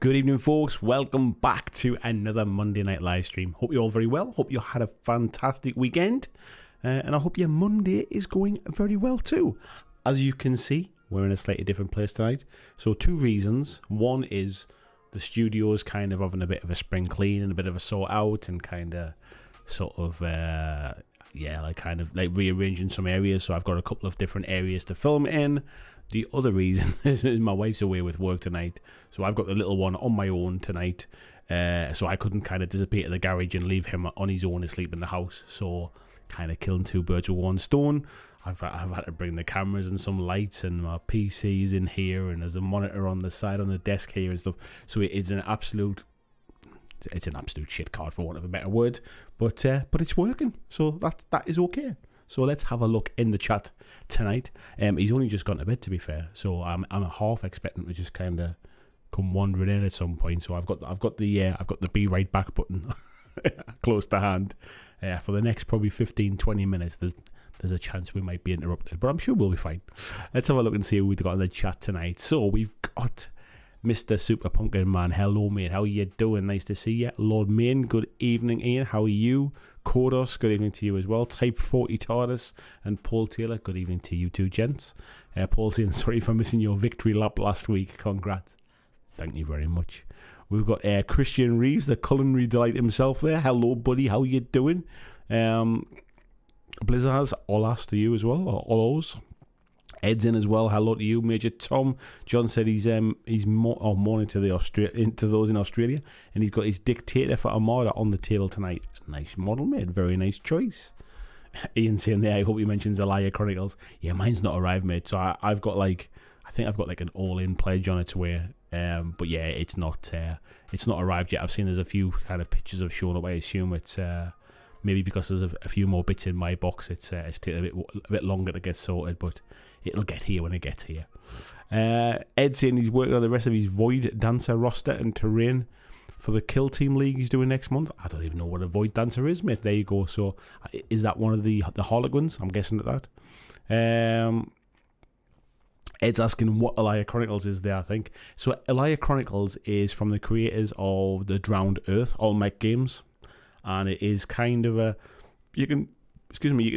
Good evening, folks. Welcome back to another Monday night live stream. Hope you're all very well. Hope you had a fantastic weekend. And I hope your Monday is going very well too. As you can see, we're in a slightly different place tonight. So two reasons. One is the studio's kind of having a bit of a spring clean and a bit of a sort out and kind of rearranging some areas. So I've got a couple of different areas to film in. The other reason is my wife's away with work tonight, so I've got the little one on my own tonight, so I couldn't kind of disappear to the garage and leave him on his own asleep in the house, so kind of killing two birds with one stone. I've had to bring the cameras and some lights, and my PC's in here, and there's a monitor on the side on the desk here and stuff, so it's an absolute shit card for want of a better word, but it's working, so that is okay. So let's have a look in the chat tonight. He's only just gone to bed, to be fair, so I'm half expecting to just kind of come wandering in at some point. So I've got the be right back button close to hand for the next probably 15-20 minutes. There's a chance we might be interrupted, but I'm sure we'll be fine. Let's have a look and see who we've got in the chat tonight. So we've got Mr. Super Pumpkin Man. Hello, mate. How are you doing? Nice to see you. Lord Main, good evening, Ian. How are you? Kodos, good evening to you as well. Type 40 TARDIS and Paul Taylor, good evening to you two gents. Paul saying, sorry for missing your victory lap last week. Congrats. Thank you very much. We've got Christian Reeves, the culinary delight himself there. Hello, buddy. How are you doing? Blizzards, olas to you as well, or olos. Ed's in as well. Hello to you, Major Tom. John said he's morning to those in Australia, and he's got his Dictator for Armada on the table tonight. Nice model, mate. Very nice choice. Ian saying there, I hope he mentions Elia Chronicles. Yeah, mine's not arrived, mate. So I've got I think I've got an all-in pledge on its way. But yeah, it's not arrived yet. I've seen there's a few kind of pictures of showing up. I assume it's maybe because there's a few more bits in my box. It's taking a bit longer to get sorted, but it'll get here when it gets here. Ed saying he's working on the rest of his Void Dancer roster and terrain for the Kill Team League he's doing next month. I don't even know what a Void Dancer is, mate. There you go. So is that one of the Harlequins? I'm guessing at that. Ed's asking what Elia Chronicles is there, I think. So Elia Chronicles is from the creators of the Drowned Earth, All Mech Games. And it is kind of you can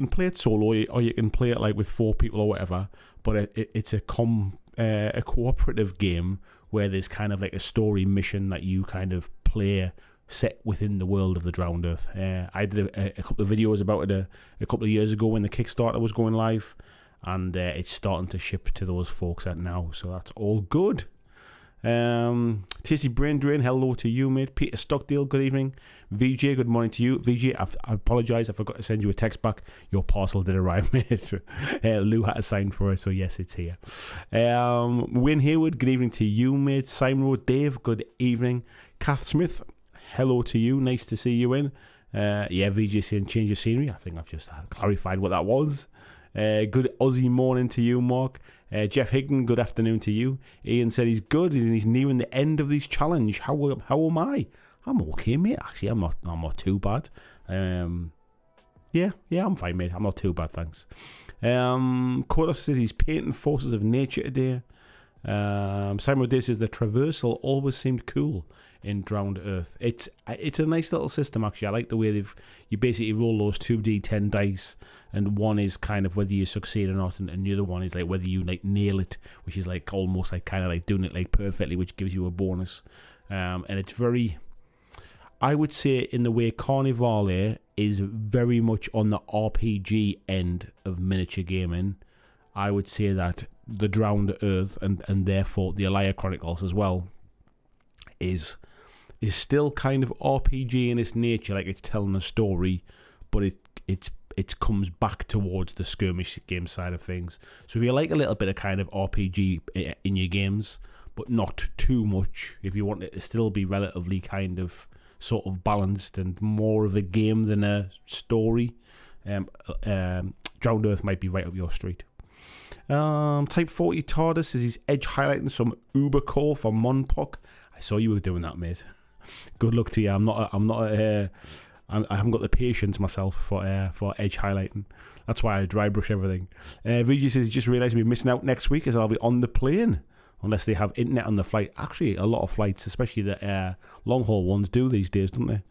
play it solo or you can play it with 4 people or whatever, but it's a cooperative game where there's kind of a story mission that you kind of play set within the world of the Drowned Earth. I did a couple of videos about it a couple of years ago when the Kickstarter was going live, and it's starting to ship to those folks now, so that's all good. Tasty Brain Drain, hello to you, mate. Peter Stockdale, good evening. VJ, good morning to you. VJ, I apologise, I forgot to send you a text back. Your parcel did arrive, mate. Lou had to sign for it, so yes, it's here. Wayne Hayward, good evening to you, mate. Simon Dave, good evening. Kath Smith, hello to you. Nice to see you in. Yeah, VJ saying change of scenery. I think I've just clarified what that was. Good Aussie morning to you, Mark. Jeff Higdon, good afternoon to you. Ian said he's good and he's nearing the end of this challenge. How am I? I'm okay, mate. Actually, I'm not too bad. Yeah, I'm fine, mate. I'm not too bad, thanks. Kodos says he's painting forces of nature today. Simon O'Day says the traversal always seemed cool in Drowned Earth. It's a nice little system, actually. I like the way you basically roll those 2d10 dice, and one is kind of whether you succeed or not, and the other one is whether you nail it, which is almost kind of doing it perfectly, which gives you a bonus. And it's very, I would say, in the way Carnivale is very much on the RPG end of miniature gaming, I would say that the Drowned Earth and therefore the Elia Chronicles as well is still kind of RPG in its nature, it's telling a story, but it comes back towards the skirmish game side of things. So if you like a little bit of kind of RPG in your games, but not too much, if you want it to still be relatively kind of sort of balanced and more of a game than a story, Drowned Earth might be right up your street. Type 40 TARDIS says he's edge highlighting some Uber core for Monpok. I saw you were doing that, mate. Good luck to you. I haven't got the patience myself for edge highlighting. That's why I dry brush everything. VG says he just realised we're missing out next week as I'll be on the plane. unless they have internet on the flight. Actually, a lot of flights, especially the long-haul ones, do these days, don't they?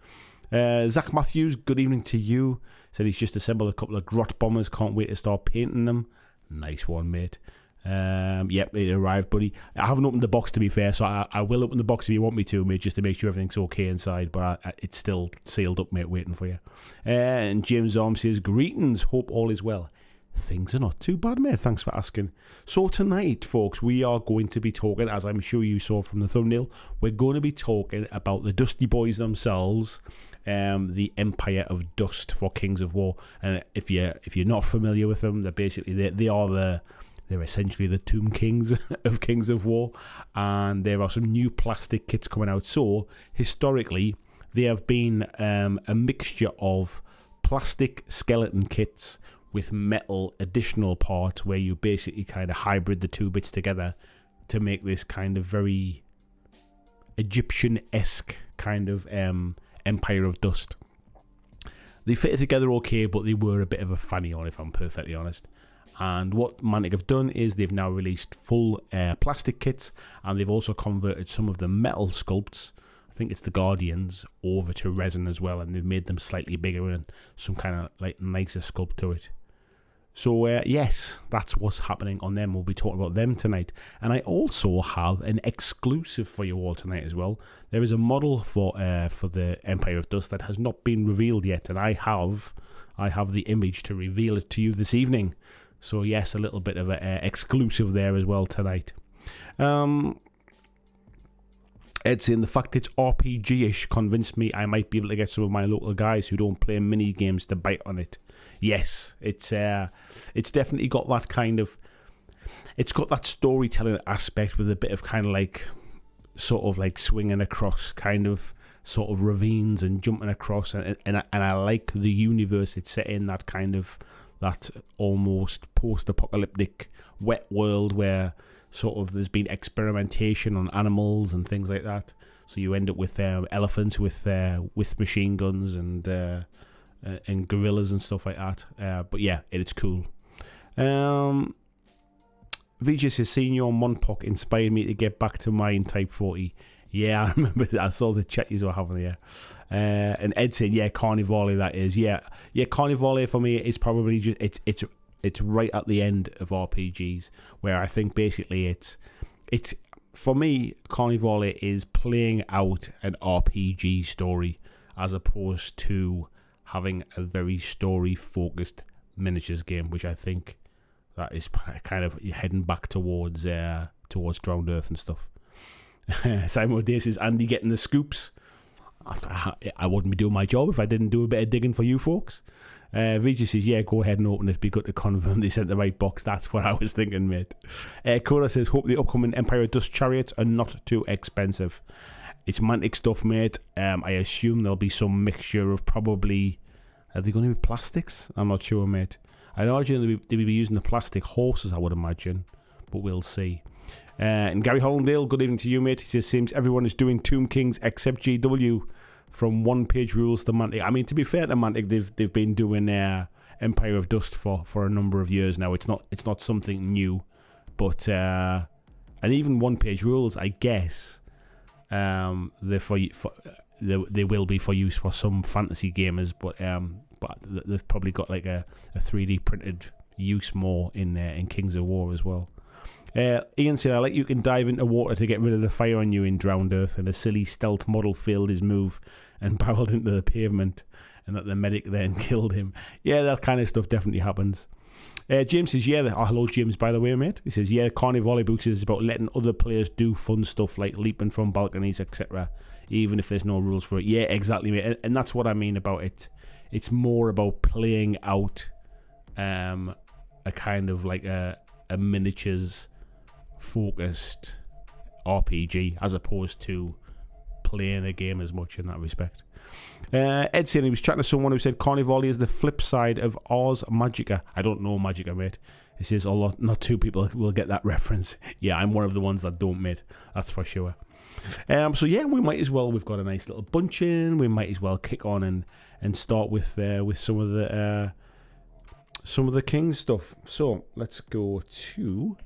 Zach Matthews, good evening to you. Said he's just assembled a couple of Grot bombers. Can't wait to start painting them. Nice one, mate. Yep, it arrived, buddy. I haven't opened the box, to be fair, so I will open the box if you want me to, mate, just to make sure everything's okay inside, but it's still sealed up, mate, waiting for you. And James Arm says, greetings, hope all is well. Things are not too bad, mate, thanks for asking. So tonight, folks, we are going to be talking, as I'm sure you saw from the thumbnail, we're going to be talking about the Dusty Boys themselves, the Empire of Dust for Kings of War. And if you're not familiar with them, they're essentially the Tomb Kings of Kings of War, and there are some new plastic kits coming out. So, historically, they have been a mixture of plastic skeleton kits with metal additional parts, where you basically kind of hybrid the two bits together to make this kind of very Egyptian-esque kind of Empire of Dust. They fitted together okay, but they were a bit of a fanny on, if I'm perfectly honest. And what Mantic have done is they've now released full plastic kits, and they've also converted some of the metal sculpts, I think it's the Guardians, over to resin as well, and they've made them slightly bigger and some kind of like nicer sculpt to it. So yes, that's what's happening on them. We'll be talking about them tonight. And I also have an exclusive for you all tonight as well. There is a model for the Empire of Dust that has not been revealed yet, and I have the image to reveal it to you this evening. So yes, a little bit of an exclusive there as well tonight. Ed saying the fact it's RPG-ish convinced me I might be able to get some of my local guys who don't play mini games to bite on it. Yes, it's definitely got that kind of, it's got that storytelling aspect with a bit of kind of like, sort of like swinging across kind of sort of ravines and jumping across, and I like the universe it's set in, that kind of, that almost post-apocalyptic wet world where sort of there's been experimentation on animals and things like that. So you end up with elephants with machine guns and gorillas and stuff like that. But yeah, it's cool. VJ says, seeing your Monpok inspired me to get back to mine Type 40. Yeah, I remember. I saw the chat you were having there. And Ed saying, yeah, Carnivale, that is. Yeah, Carnivale for me is probably just, it's right at the end of RPGs, where I think basically it's for me, Carnivale is playing out an RPG story as opposed to having a very story-focused miniatures game, which I think that is kind of heading back towards Drowned Earth and stuff. Simon O'Day says, Andy getting the scoops. I wouldn't be doing my job if I didn't do a bit of digging for you folks. Vijay says, yeah, go ahead and open it. Be good to confirm they sent the right box. That's what I was thinking, mate. Cora says, hope the upcoming Empire of Dust chariots are not too expensive. It's Mantic stuff, mate. I assume there'll be some mixture of probably, are they going to be plastics? I'm not sure, mate. I imagine they'll be using the plastic horses, I would imagine, but we'll see. And Gary Hollandale, good evening to you, mate. He says, seems everyone is doing Tomb Kings except GW, from one-page rules to Mantic. I mean, to be fair to Mantic, they've been doing Empire of Dust for a number of years now. It's not something new, but and even one-page rules, I guess, they will be for use for some fantasy gamers, but they've probably got like a 3D printed use more in Kings of War as well. Ian said, I like you can dive into water to get rid of the fire on you in Drowned Earth, and a silly stealth model failed his move and barreled into the pavement, and that the medic then killed him. Yeah, that kind of stuff definitely happens. James says, yeah, hello James, by the way, mate. He says, yeah, Carnivale Books is about letting other players do fun stuff like leaping from balconies, etc., even if there's no rules for it. Yeah, exactly, mate. And that's what I mean about it. It's more about playing out a kind of like a miniatures focused RPG as opposed to playing a game as much in that respect. Ed said he was chatting to someone who said Carnivale is the flip side of Ars Magica. I don't know Magica, mate. He says not two people will get that reference. Yeah, I'm one of the ones that don't, mate. That's for sure. So yeah, we might as well. We've got a nice little bunch in. We might as well kick on and start with some of the King stuff. So let's go to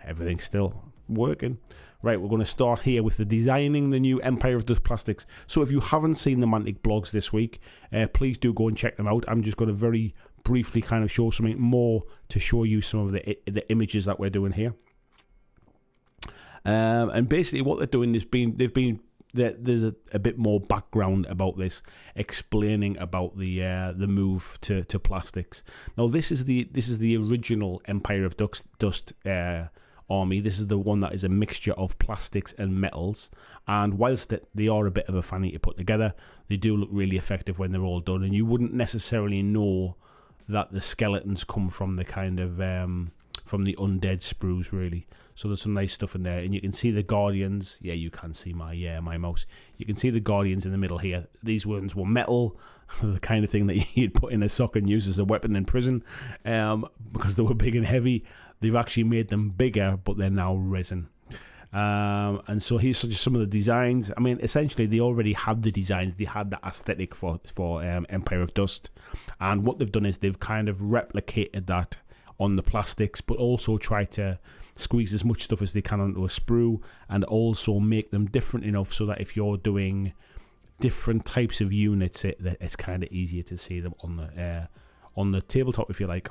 everything still. working. Right, we're going to start here with the designing the new Empire of Dust plastics. So if you haven't seen the Mantic blogs this week, please do go and check them out. I'm just going to very briefly kind of show something more to show you some of the images that we're doing here. And basically what they're doing is there's a bit more background about this, explaining about the move to plastics. Now this is the original Empire of Dust army. This is the one that is a mixture of plastics and metals, and whilst they are a bit of a fanny to put together, they do look really effective when they're all done, and you wouldn't necessarily know that the skeletons come from the kind of from the undead sprues, really. So there's some nice stuff in there, and you can see the guardians. Yeah, you can see my mouse. You can see the guardians in the middle here. These ones were metal, the kind of thing that you'd put in a sock and use as a weapon in prison, because they were big and heavy. They've actually made them bigger, but they're now resin. And so here's just some of the designs. I mean, essentially, they already had the designs. They had the aesthetic for Empire of Dust. And what they've done is they've kind of replicated that on the plastics, but also tried to squeeze as much stuff as they can onto a sprue, and also make them different enough so that if you're doing different types of units, it's kind of easier to see them on the tabletop, if you like.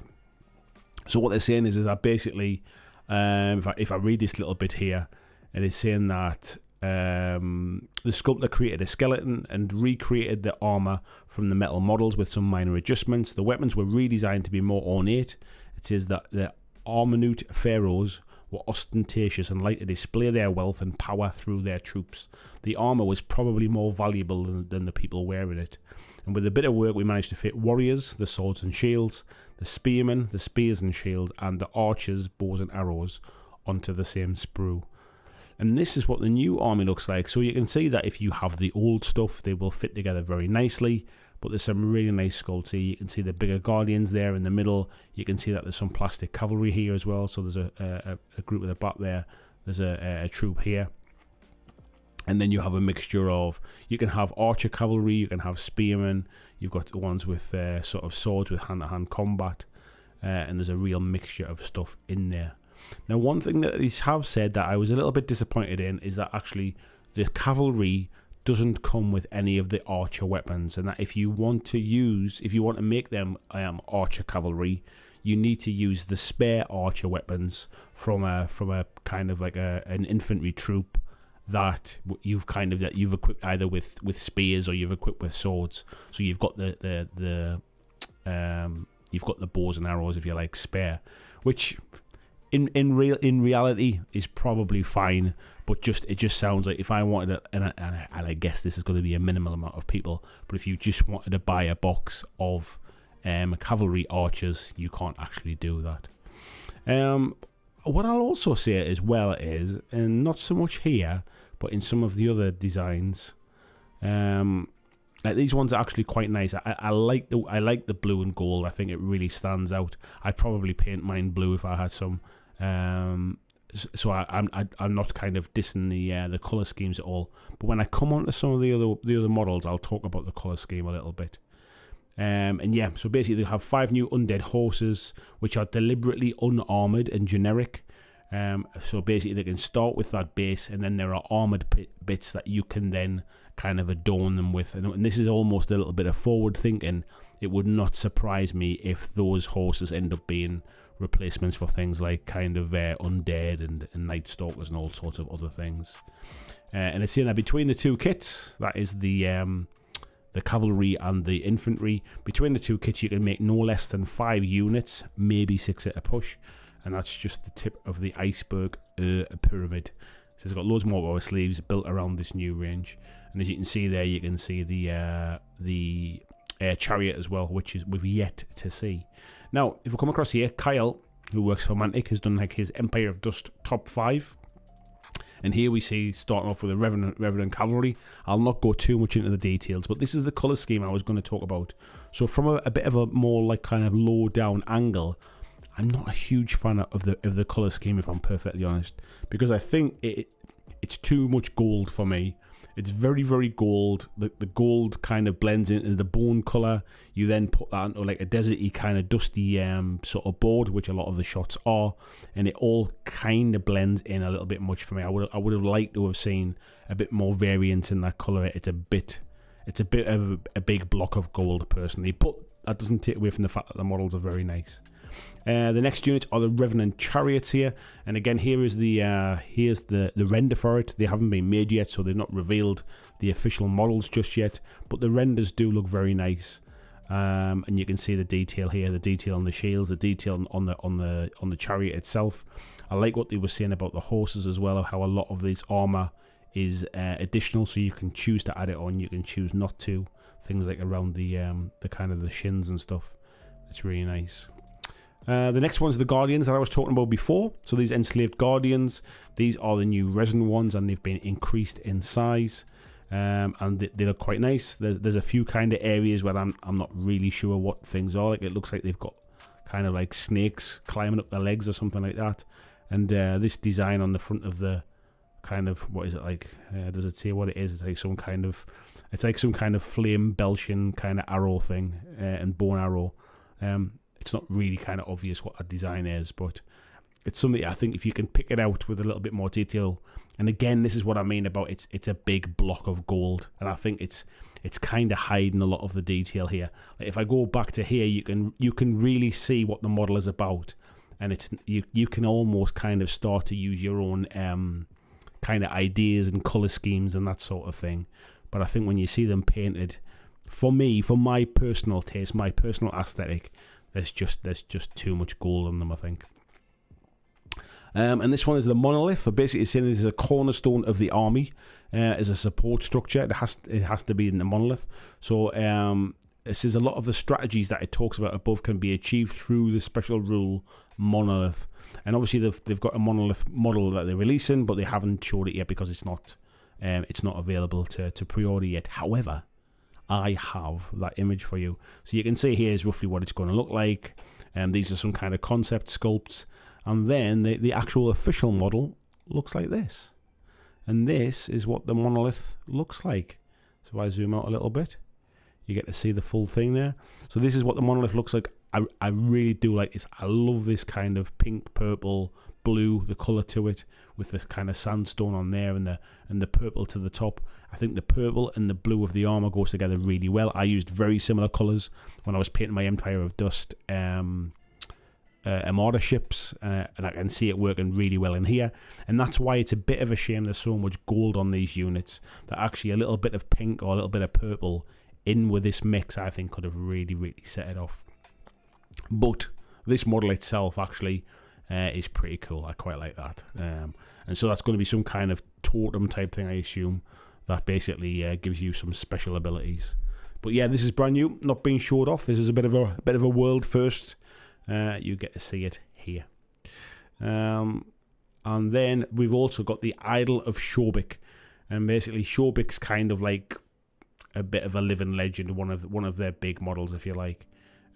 So what they're saying is that basically, if I read this little bit here, it is saying that the sculptor created a skeleton and recreated the armor from the metal models with some minor adjustments. The weapons were redesigned to be more ornate. It says that the Armanute pharaohs were ostentatious and like to display their wealth and power through their troops. The armor was probably more valuable than the people wearing it. And with a bit of work, we managed to fit warriors, the swords and shields, the spearmen, the spears and shield, and the archers, bows and arrows onto the same sprue. And this is what the new army looks like. So you can see that if you have the old stuff, they will fit together very nicely. But there's some really nice sculpts here. You can see the bigger guardians there in the middle. You can see that there's some plastic cavalry here as well. So there's a group at the back there. There's a troop here. And then you have a mixture of, you can have archer cavalry, you can have spearmen, you've got the ones with sort of swords with hand-to-hand combat, and there's a real mixture of stuff in there. Now, one thing that these have said that I was a little bit disappointed in is that actually the cavalry doesn't come with any of the archer weapons, and that if you want to make them archer cavalry, you need to use the spare archer weapons from a kind of like an infantry troop that you've equipped either with spears or you've equipped with swords. So you've got the bows and arrows, if you like, spare, which in reality is probably fine, but it just sounds like if I wanted it, and I guess this is going to be a minimal amount of people, but if you just wanted to buy a box of cavalry archers, you can't actually do that. What I'll also say as well is, and not so much here, but in some of the other designs, like these ones are actually quite nice. I like the blue and gold. I think it really stands out. I'd probably paint mine blue if I had some. So I'm not kind of dissing the color schemes at all. But when I come on to some of the other models, I'll talk about the color scheme a little bit. And yeah, so basically they have 5 new undead horses, which are deliberately unarmored and generic. So basically they can start with that base, and then there are armored bits that you can then kind of adorn them with. And this is almost a little bit of forward thinking. It would not surprise me if those horses end up being replacements for things like kind of undead and night stalkers and all sorts of other things. And it's saying that between the two kits, that is the cavalry and the infantry, between the two kits you can make no less than 5 units, maybe 6 at a push, and that's just the tip of the iceberg pyramid. So it's got loads more power sleeves built around this new range, and as you can see there, you can see the chariot as well, which is we've yet to see. Now, if we come across here, Kyle, who works for Mantic, has done like his Empire of Dust top 5. And here we see, starting off with the Revenant Cavalry. I'll not go too much into the details, but this is the colour scheme I was going to talk about. So from a bit of a more like kind of low down angle, I'm not a huge fan of the colour scheme, if I'm perfectly honest, because I think it's too much gold for me, It's very, very gold. The gold kind of blends into the bone colour. You then put that into like a deserty kind of dusty sort of board, which a lot of the shots are, and it all kind of blends in a little bit much for me. I would have liked to have seen a bit more variance in that colour. It's a bit of a big block of gold personally, but that doesn't take away from the fact that the models are very nice. The next units are the Revenant Chariots here, and again here is here's the render for it. They haven't been made yet, so they've not revealed the official models just yet, but the renders do look very nice. And you can see the detail here, the detail on the shields, the detail on the chariot itself. I like what they were saying about the horses as well, how a lot of this armor is additional, so you can choose to add it on, you can choose not to. Things like around the kind of the shins and stuff. It's really nice. The next one's the Guardians that I was talking about before. So these enslaved Guardians, these are the new resin ones, and they've been increased in size, and they look quite nice. There's a few kind of areas where I'm not really sure what things are. Like, it looks like they've got kind of like snakes climbing up their legs or something like that. And this design on the front of the kind of, what is it like? Does it say what it is? It's like some kind of flame belching kind of arrow thing, and bone arrow. It's not really kind of obvious what a design is, but it's something I think if you can pick it out with a little bit more detail. And again, this is what I mean about it's a big block of gold, and I think it's kind of hiding a lot of the detail here. Like, if I go back to here, you can really see what the model is about, and it's you can almost kind of start to use your own kind of ideas and color schemes and that sort of thing. But I think when you see them painted, for me, for my personal taste, my personal aesthetic, there's just too much gold on them, I think. And this one is the monolith. So basically, it's saying this is a cornerstone of the army, as a support structure. It has to be in the monolith. So it says a lot of the strategies that it talks about above can be achieved through the special rule monolith. And obviously, they've got a monolith model that they're releasing, but they haven't showed it yet because it's not available to pre-order yet. However, I have that image for you, so you can see here is roughly what it's going to look like. These are some kind of concept sculpts, and then the actual official model looks like this, and this is what the monolith looks like. So if I zoom out a little bit, you get to see the full thing there. So this is what the monolith looks like. I really do like this. I love this kind of pink, purple, blue, the colour to it, with the kind of sandstone on there and the purple to the top. I think the purple and the blue of the armour goes together really well. I used very similar colours when I was painting my Empire of Dust Armada ships, and I can see it working really well in here. And that's why it's a bit of a shame there's so much gold on these units, that actually a little bit of pink or a little bit of purple in with this mix, I think, could have really, really set it off. But this model itself actually is pretty cool. I quite like that. And so that's going to be some kind of totem type thing, I assume, that basically gives you some special abilities. But yeah, this is brand new, not being showed off. This is a bit of a world first. You get to see it here. And then we've also got the Idol of Shobik, and basically Shobik's kind of like a bit of a living legend, one of their big models, if you like.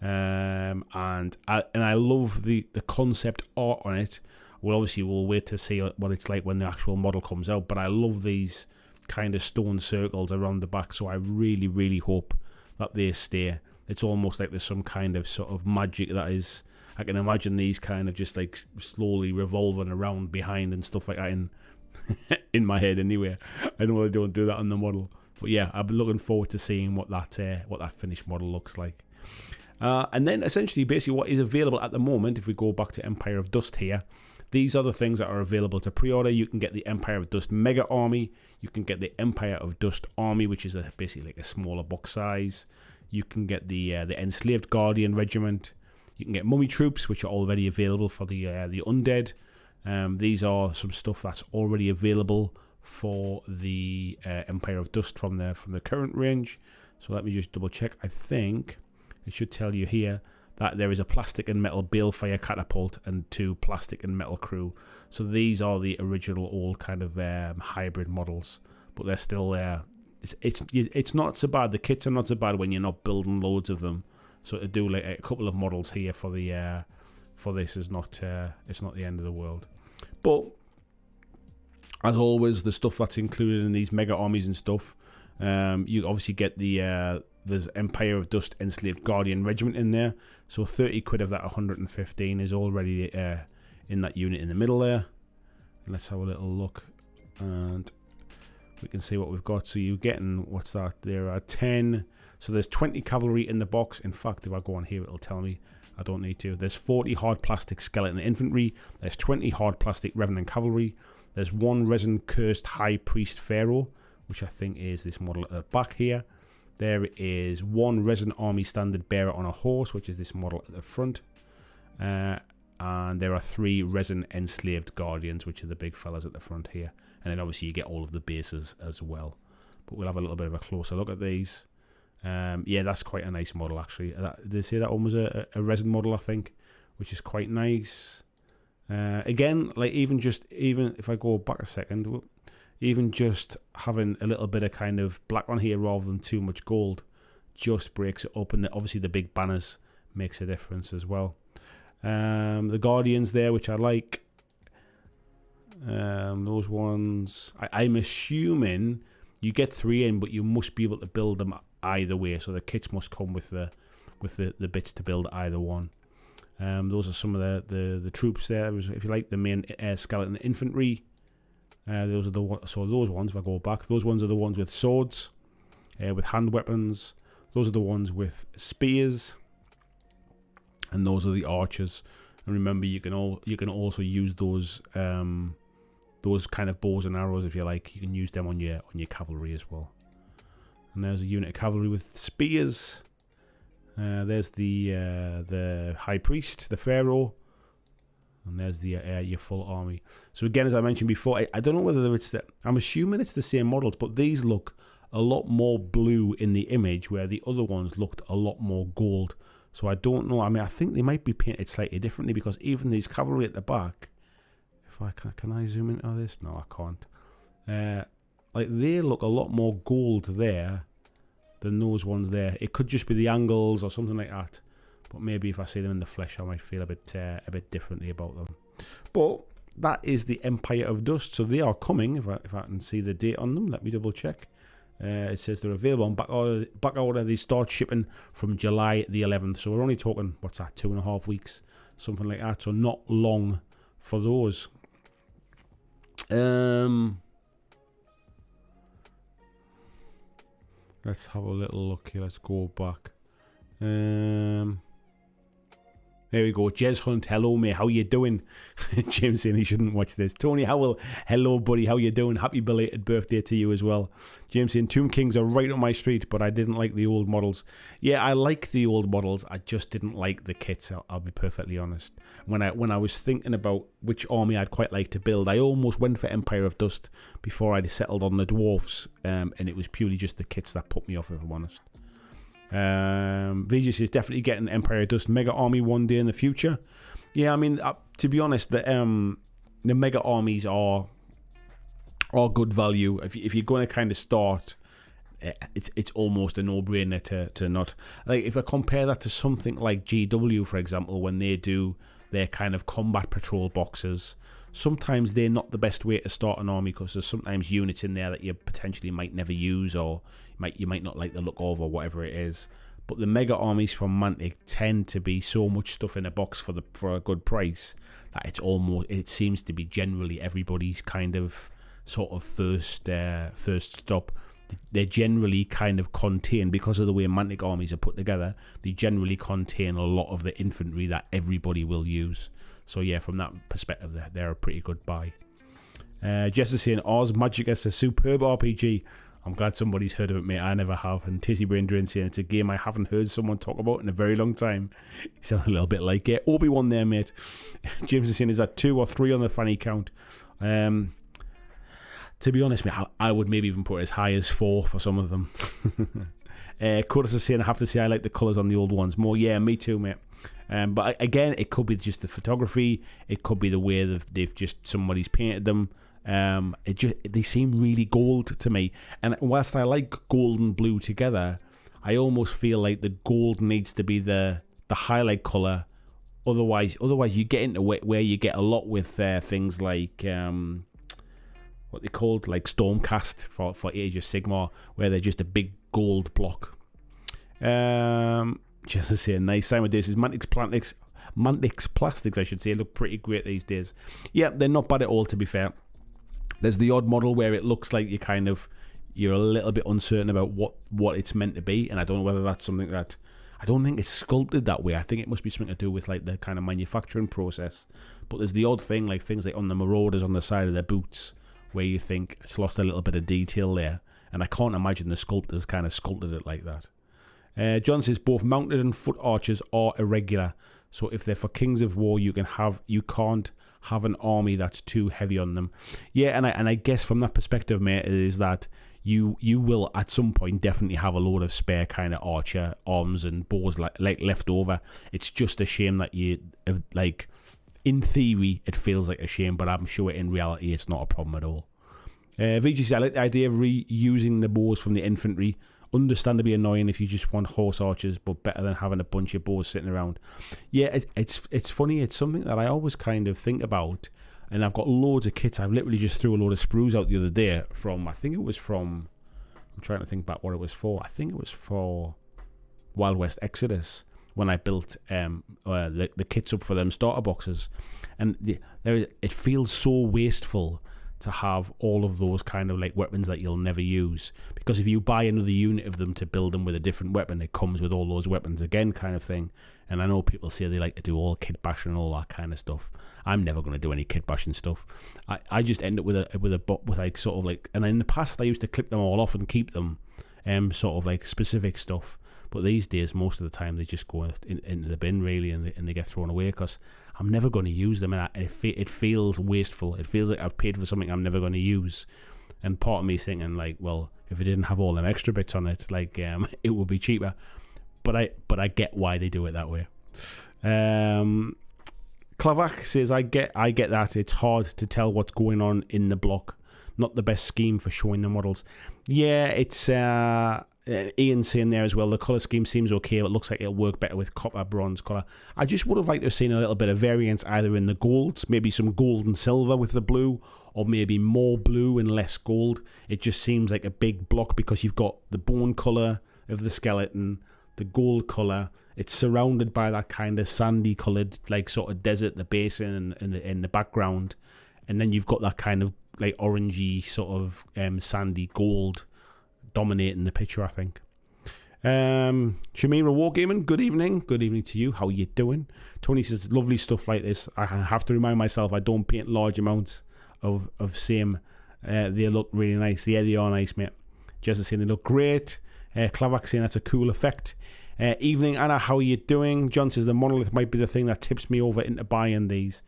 And I love the concept art on it. We'll wait to see what it's like when the actual model comes out, but I love these kind of stone circles around the back, so I really, really hope that they stay. It's almost like there's some kind of sort of magic that is, I can imagine these kind of just like slowly revolving around behind and stuff like that in my head anyway. I know they don't do that on the model, but yeah, I've been looking forward to seeing what that finished model looks like. And then essentially basically what is available at the moment, if we go back to Empire of Dust here, these are the things that are available to pre-order. You can get the Empire of Dust Mega Army. You can get the Empire of Dust Army, which is basically like a smaller box size. You can get the Enslaved Guardian Regiment. You can get Mummy Troops, which are already available for the Undead. These are some stuff that's already available for the Empire of Dust from the current range. So let me just double check. I think it should tell you here that there is a plastic and metal balefire catapult and 2 plastic and metal crew. So these are the original old kind of hybrid models, but they're still there. It's not so bad. The kits are not so bad when you're not building loads of them. So to do like a couple of models here for this is not it's not the end of the world. But As always, the stuff that's included in these mega armies and stuff, you obviously get the there's Empire of Dust Enslaved Guardian Regiment in there. So 30 quid of that 115 is already in that unit in the middle there. Let's have a little look, and we can see what we've got. So you're getting, what's that? There are 10. So there's 20 cavalry in the box. In fact, if I go on here, it'll tell me. I don't need to. There's 40 hard plastic skeleton infantry. There's 20 hard plastic revenant cavalry. There's 1 resin cursed high priest pharaoh, which I think is this model at the back here. There is 1 resin army standard bearer on a horse, which is this model at the front. And there are 3 resin enslaved guardians, which are the big fellas at the front here. And then obviously you get all of the bases as well. But we'll have a little bit of a closer look at these. Yeah, that's quite a nice model actually. Did they say that one was a resin model, I think, which is quite nice. Again, like even if I go back a second, even just having a little bit of kind of black on here rather than too much gold just breaks it up, and obviously the big banners makes a difference as well. The Guardians there, which I like. Those ones, I'm assuming you get 3 in, but you must be able to build them either way. So the kits must come with the bits to build either one. Those are some of the troops there. If you like, the main skeleton infantry. Those are those ones. If I go back, those ones are the ones with swords, with hand weapons. Those are the ones with spears, and those are the archers. And remember, you can also use those kind of bows and arrows if you like. You can use them on your cavalry as well. And there's a unit of cavalry with spears. There's the high priest, the pharaoh, and there's your full army. So again, as I mentioned before, I don't know whether it's I'm assuming it's the same models, but these look a lot more blue in the image, where the other ones looked a lot more gold. So I don't know. I mean, I think they might be painted slightly differently, because even these cavalry at the back, if I can I zoom into this? No, I can't. Like, they look a lot more gold there than those ones there. It could just be the angles or something like that. But maybe if I see them in the flesh, I might feel a bit differently about them. But that is the Empire of Dust. So they are coming. If I can see the date on them, let me double check. It says they're available on back order. They start shipping from July the 11th. So we're only talking, what's that, 2.5 weeks, something like that. So not long for those. Let's have a little look here. Let's go back. There we go. Jez Hunt, hello mate, how you doing? James saying he shouldn't watch this. Tony Howell, hello buddy, how you doing? Happy belated birthday to you as well. James saying Tomb Kings are right up my street, but I didn't like the old models. Yeah, I like the old models. I just didn't like the kits. I'll be perfectly honest. When I was thinking about which army I'd quite like to build, I almost went for Empire of Dust before I'd settled on the dwarves, and it was purely just the kits that put me off, if I'm honest. VGC is definitely getting Empire of Dust Mega Army one day in the future. Yeah, I mean, to be honest, the Mega Armies are good value. If you're going to kind of start, it's almost a no-brainer to not. Like, if I compare that to something like GW, for example, when they do their kind of combat patrol boxes, sometimes they're not the best way to start an army, because there's sometimes units in there that you potentially might never use, or you might not like the look of, or whatever it is. But the mega armies from Mantic tend to be so much stuff in a box for a good price that it seems to be generally everybody's kind of sort of first stop. They generally kind of contain, because of the way Mantic armies are put together, they generally contain a lot of the infantry that everybody will use. So yeah, from that perspective, they're a pretty good buy. Jess is saying, Oz Magic is a superb RPG. I'm glad somebody's heard of it, mate. I never have. And Tizzy Brain Drain saying it's a game I haven't heard someone talk about in a very long time. You sound a little bit like it. Obi-Wan there, mate. James is saying, is that 2 or 3 on the fanny count? To be honest, mate, I would maybe even put it as high as 4 for some of them. Curtis is saying, I have to say I like the colours on the old ones more. Yeah, me too, mate. But again, it could be just the photography. It could be the way they've just somebody's painted them. They seem really gold to me. And whilst I like gold and blue together, I almost feel like the gold needs to be the highlight colour. Otherwise you get into where you get a lot with things like what they called, like Stormcast for Age of Sigmar, where they're just a big gold block. Just to say, nice. Simon Day says Mantix Plastics, I should say, look pretty great these days. Yeah, they're not bad at all, to be fair. There's the odd model where it looks like you're a little bit uncertain about what it's meant to be, and I don't know whether that's something that, I don't think it's sculpted that way. I think it must be something to do with like the kind of manufacturing process. But there's the odd thing, like things like on the Marauders on the side of their boots, where you think it's lost a little bit of detail there, and I can't imagine the sculptors kind of sculpted it like that. John says both mounted and foot archers are irregular, so if they're for Kings of War, you can't have an army that's too heavy on them. Yeah, and I guess from that perspective, mate, it is that you will at some point definitely have a load of spare kind of archer arms and bows like left over. It's just a shame that like, in theory it feels like a shame, but I'm sure in reality it's not a problem at all. VGC, I like the idea of reusing the bows from the infantry. Understandably annoying if you just want horse archers, but better than having a bunch of bows sitting around. Yeah, it's funny. It's something that I always kind of think about, and I've got loads of kits. I've literally just threw a load of sprues out the other day from, I'm trying to think back what it was for. I think it was for Wild West Exodus when I built the kits up for them starter boxes, and it feels so wasteful to have all of those kind of like weapons that you'll never use, because if you buy another unit of them to build them with a different weapon, it comes with all those weapons again, kind of thing. And I know people say they like to do all kit bashing and all that kind of stuff. I'm never going to do any kit bashing stuff. I just end up with like sort of like, and in the past I used to clip them all off and keep them sort of like specific stuff, but these days most of the time they just go into the bin really, and they get thrown away because I'm never going to use them, and it feels wasteful. It feels like I've paid for something I'm never going to use, and part of me is thinking like, well, if it didn't have all them extra bits on it, like it would be cheaper. But I get why they do it that way. Clavak says, I get that it's hard to tell what's going on in the block. Not the best scheme for showing the models. Yeah, it's Ian saying there as well, the colour scheme seems okay, but it looks like it'll work better with copper bronze colour. I just would have liked to have seen a little bit of variance either in the golds, maybe some gold and silver with the blue, or maybe more blue and less gold. It just seems like a big block because you've got the bone colour of the skeleton, the gold colour. It's surrounded by that kind of sandy coloured, like sort of desert, the basin in the background, and then you've got that kind of like orangey sort of sandy gold dominating the picture, I think. Shamira Wargaming, good evening to you. How you doing? Tony says, lovely stuff like this. I have to remind myself I don't paint large amounts of same. They look really nice. Yeah, they are nice, mate. Jess is saying they look great. Clavak saying that's a cool effect. Evening, Anna, how are you doing? John says the monolith might be the thing that tips me over into buying these.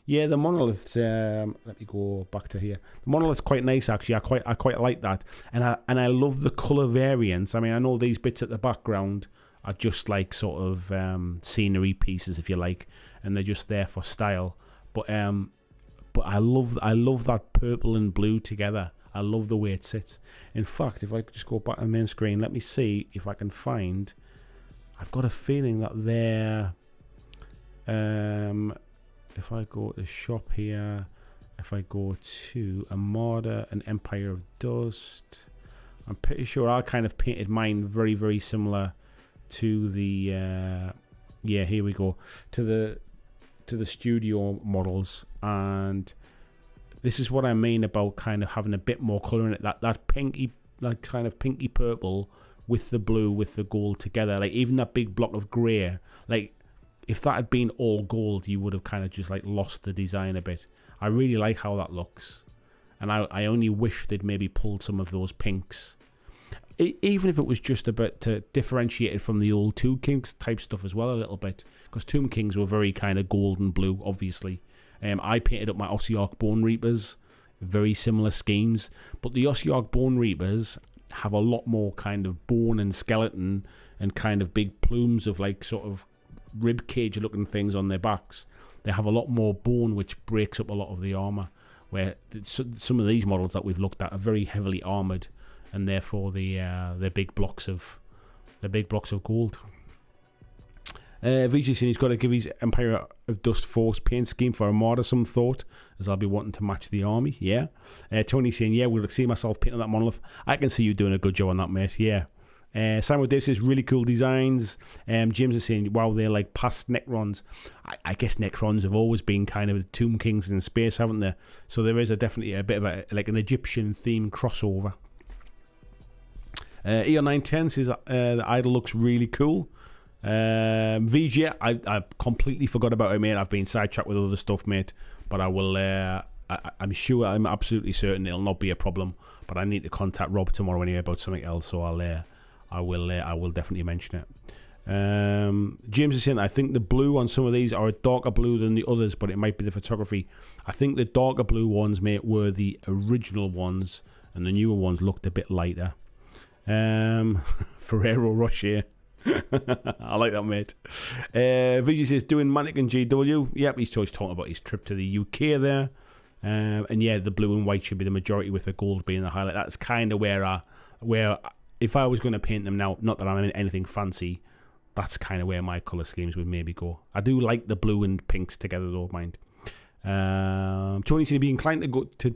Yeah, the monoliths. Let me go back to here. The monolith's quite nice, actually. I quite like that, and I love the color variance. I mean, I know these bits at the background are just like sort of scenery pieces, if you like, and they're just there for style. But I love that purple and blue together. I love the way it sits. In fact, if I just go back to the main screen, let me see if I can find. I've got a feeling that they're. If I go to the shop here, if I go to Armada and Empire of Dust, I'm pretty sure I kind of painted mine very, very similar to the yeah, here we go, to the studio models, and this is what I mean about kind of having a bit more colour in it, that pinky, like kind of pinky purple with the blue with the gold together, like even that big block of grey, like if that had been all gold, you would have kind of just like lost the design a bit. I really like how that looks, and I only wish they'd maybe pulled some of those pinks, even if it was just a bit to differentiate it from the old Tomb Kings type stuff as well a little bit, because Tomb Kings were very kind of gold and blue, obviously. I painted up my Ossiarch Bone Reapers, very similar schemes, but the Ossiarch Bone Reapers have a lot more kind of bone and skeleton and kind of big plumes of like sort of rib cage looking things on their backs. They have a lot more bone, which breaks up a lot of the armor, where some of these models that we've looked at are very heavily armored, and therefore they're big blocks of gold. VG saying he's got to give his Empire of Dust Force paint scheme for Armada some thought, as I'll be wanting to match the army. Yeah. Tony saying, yeah, we'll see myself painting that monolith. I can see you doing a good job on that, mate. Yeah. Samuel Dave says, really cool designs. James is saying, wow, they're like past Necrons. I guess Necrons have always been kind of Tomb Kings in space, haven't they? So there is definitely a bit of an Egyptian theme crossover. ER910 says the idol looks really cool. VG, I completely forgot about it, mate. I've been sidetracked with other stuff, mate. But I will. I'm sure. I'm absolutely certain it'll not be a problem. But I need to contact Rob tomorrow anyway about something else. So I will definitely mention it. James is saying, I think the blue on some of these are a darker blue than the others, but it might be the photography. I think the darker blue ones, mate, were the original ones, and the newer ones looked a bit lighter. Ferrero Rocher. I like that, mate. VG says, doing Manic and GW. Yep, he's talking about his trip to the UK there. And yeah, the blue and white should be the majority, with the gold being the highlight. That's kind of where if I was going to paint them now, not that I'm in anything fancy, that's kind of where my colour schemes would maybe go. I do like the blue and pinks together though, mind. Tony seems to be inclined to go to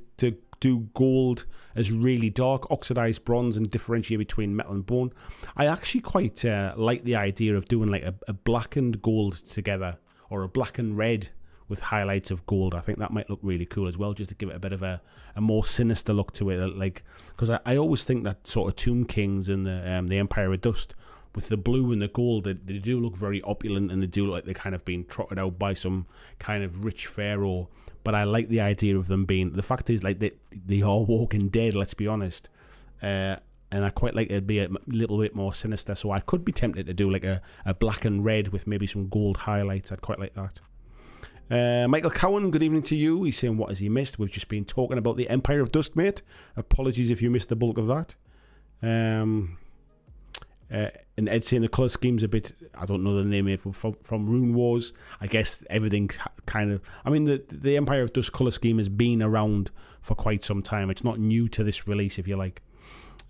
do gold as really dark, oxidized bronze, and differentiate between metal and bone. I actually quite like the idea of doing like a black and gold together, or a black and red with highlights of gold. I think that might look really cool as well, just to give it a bit of a more sinister look to it. Like, because I always think that sort of Tomb Kings and the Empire of Dust, with the blue and the gold, they do look very opulent, and they do look like they're kind of being trotted out by some kind of rich pharaoh. But I like the idea of them being, the fact is, like, they are Walking Dead, let's be honest. And I quite like it to be a little bit more sinister. So I could be tempted to do like a black and red with maybe some gold highlights. I'd quite like that. Michael Cowan, good evening to you. He's saying, what has he missed? We've just been talking about the Empire of Dust, mate. Apologies if you missed the bulk of that. And Ed saying the colour scheme's a bit, I don't know the name of it, from Rune Wars. I guess everything kind of, I mean, the Empire of Dust colour scheme has been around for quite some time. It's not new to this release, if you like.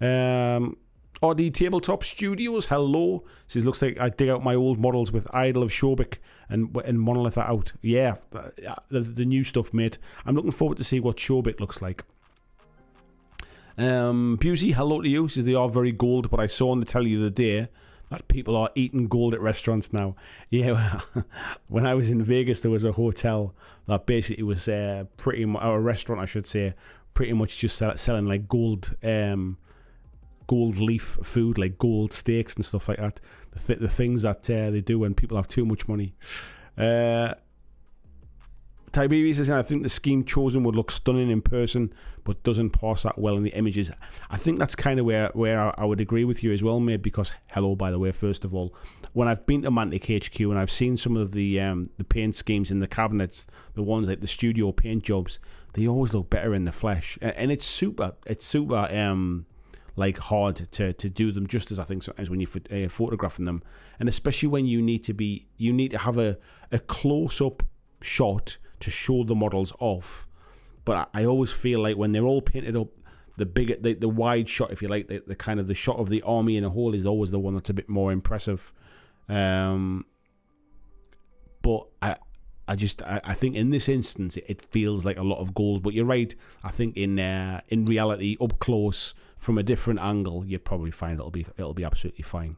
RD Tabletop Studios, hello. Says, looks like I dig out my old models with Idol of Shobik and Monolith are out. Yeah, the new stuff, mate. I'm looking forward to see what Shobik looks like. Busey, hello to you. Says, they are very gold, but I saw on the telly the other day that people are eating gold at restaurants now. Yeah, when I was in Vegas, there was a hotel that basically was or a restaurant, I should say, pretty much just selling like gold leaf food, like gold steaks and stuff like that. The things that they do when people have too much money. Tiberius says, I think the scheme chosen would look stunning in person, but doesn't pass that well in the images. I think that's kind of where I would agree with you as well, mate, because, hello, by the way, first of all, when I've been to Mantic HQ and I've seen some of the paint schemes in the cabinets, the ones like the studio paint jobs, they always look better in the flesh. And it's super like hard to do them justice, I think, sometimes when you're photographing them. And especially when you need to have a close-up shot to show the models off. But I always feel like when they're all painted up, the wide shot, if you like, the kind of the shot of the army in a whole is always the one that's a bit more impressive. But I think in this instance it feels like a lot of gold. But you're right. I think in reality, up close from a different angle, you'd probably find it'll be absolutely fine.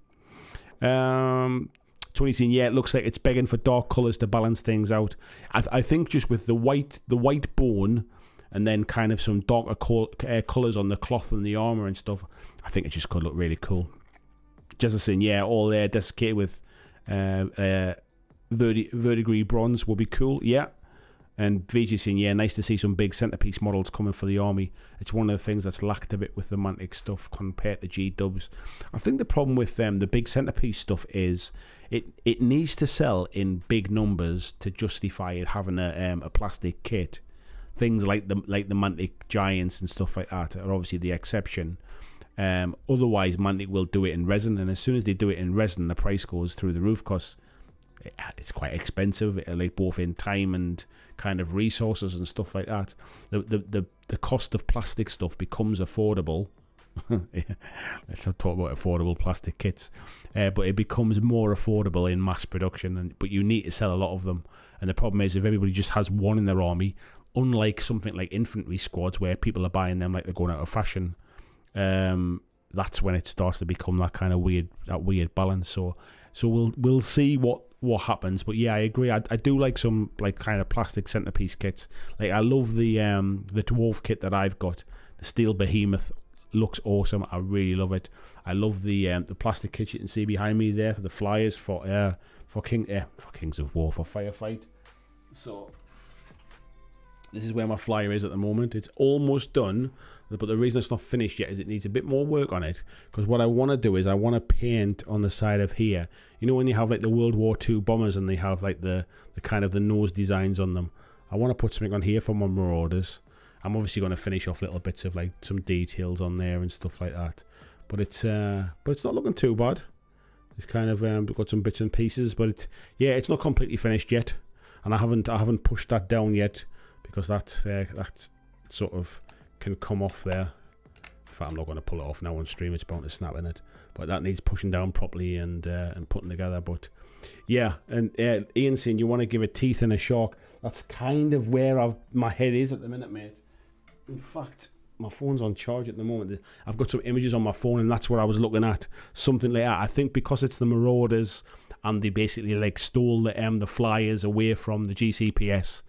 Tony saying, yeah, it looks like it's begging for dark colours to balance things out. I think just with the white bone and then kind of some darker colours on the cloth and the armour and stuff, I think it just could look really cool. Just saying, yeah, all there desiccated with verdigris bronze would be cool, yeah. And VG saying, yeah, nice to see some big centrepiece models coming for the army. It's one of the things that's lacked a bit with the Mantic stuff compared to G-dubs. I think the problem with the big centrepiece stuff is it needs to sell in big numbers to justify it having a plastic kit. Things like the Mantic Giants and stuff like that are obviously the exception. Otherwise, Mantic will do it in resin, and as soon as they do it in resin, the price goes through the roof because it's quite expensive, like both in time and kind of resources and stuff like that. The cost of plastic stuff becomes affordable Let's not talk about affordable plastic kits. But it becomes more affordable in mass production, but you need to sell a lot of them. And the problem is, if everybody just has one in their army, unlike something like infantry squads where people are buying them like they're going out of fashion, that's when it starts to become that kind of weird balance. So we'll see what happens. But yeah, I agree. I do like some like kind of plastic centerpiece kits. Like I love the dwarf kit that I've got. The steel behemoth looks awesome. I really love it. I love the plastic kit you can see behind me there for the flyers for Kings of War, for Firefight. So this is where my flyer is at the moment. It's almost done, but the reason it's not finished yet is it needs a bit more work on it, because what I want to do is I want to paint on the side of here. You know when you have like the World War II bombers and they have like the kind of the nose designs on them? I want to put something on here for my Marauders. I'm obviously going to finish off little bits of like some details on there and stuff like that. But it's not looking too bad. It's kind of got some bits and pieces, but it's not completely finished yet, and I haven't pushed that down yet, because that sort of can come off there. In fact, I'm not going to pull it off now on stream. It's bound to snap in it, but that needs pushing down properly and putting together. But yeah, and Ian saying you want to give a teeth and a shark. That's kind of where my head is at the minute, mate. In fact, my phone's on charge at the moment. I've got some images on my phone, and that's what I was looking at. Something like that. I think because it's the Marauders, and they basically like stole the flyers away from the GCPS.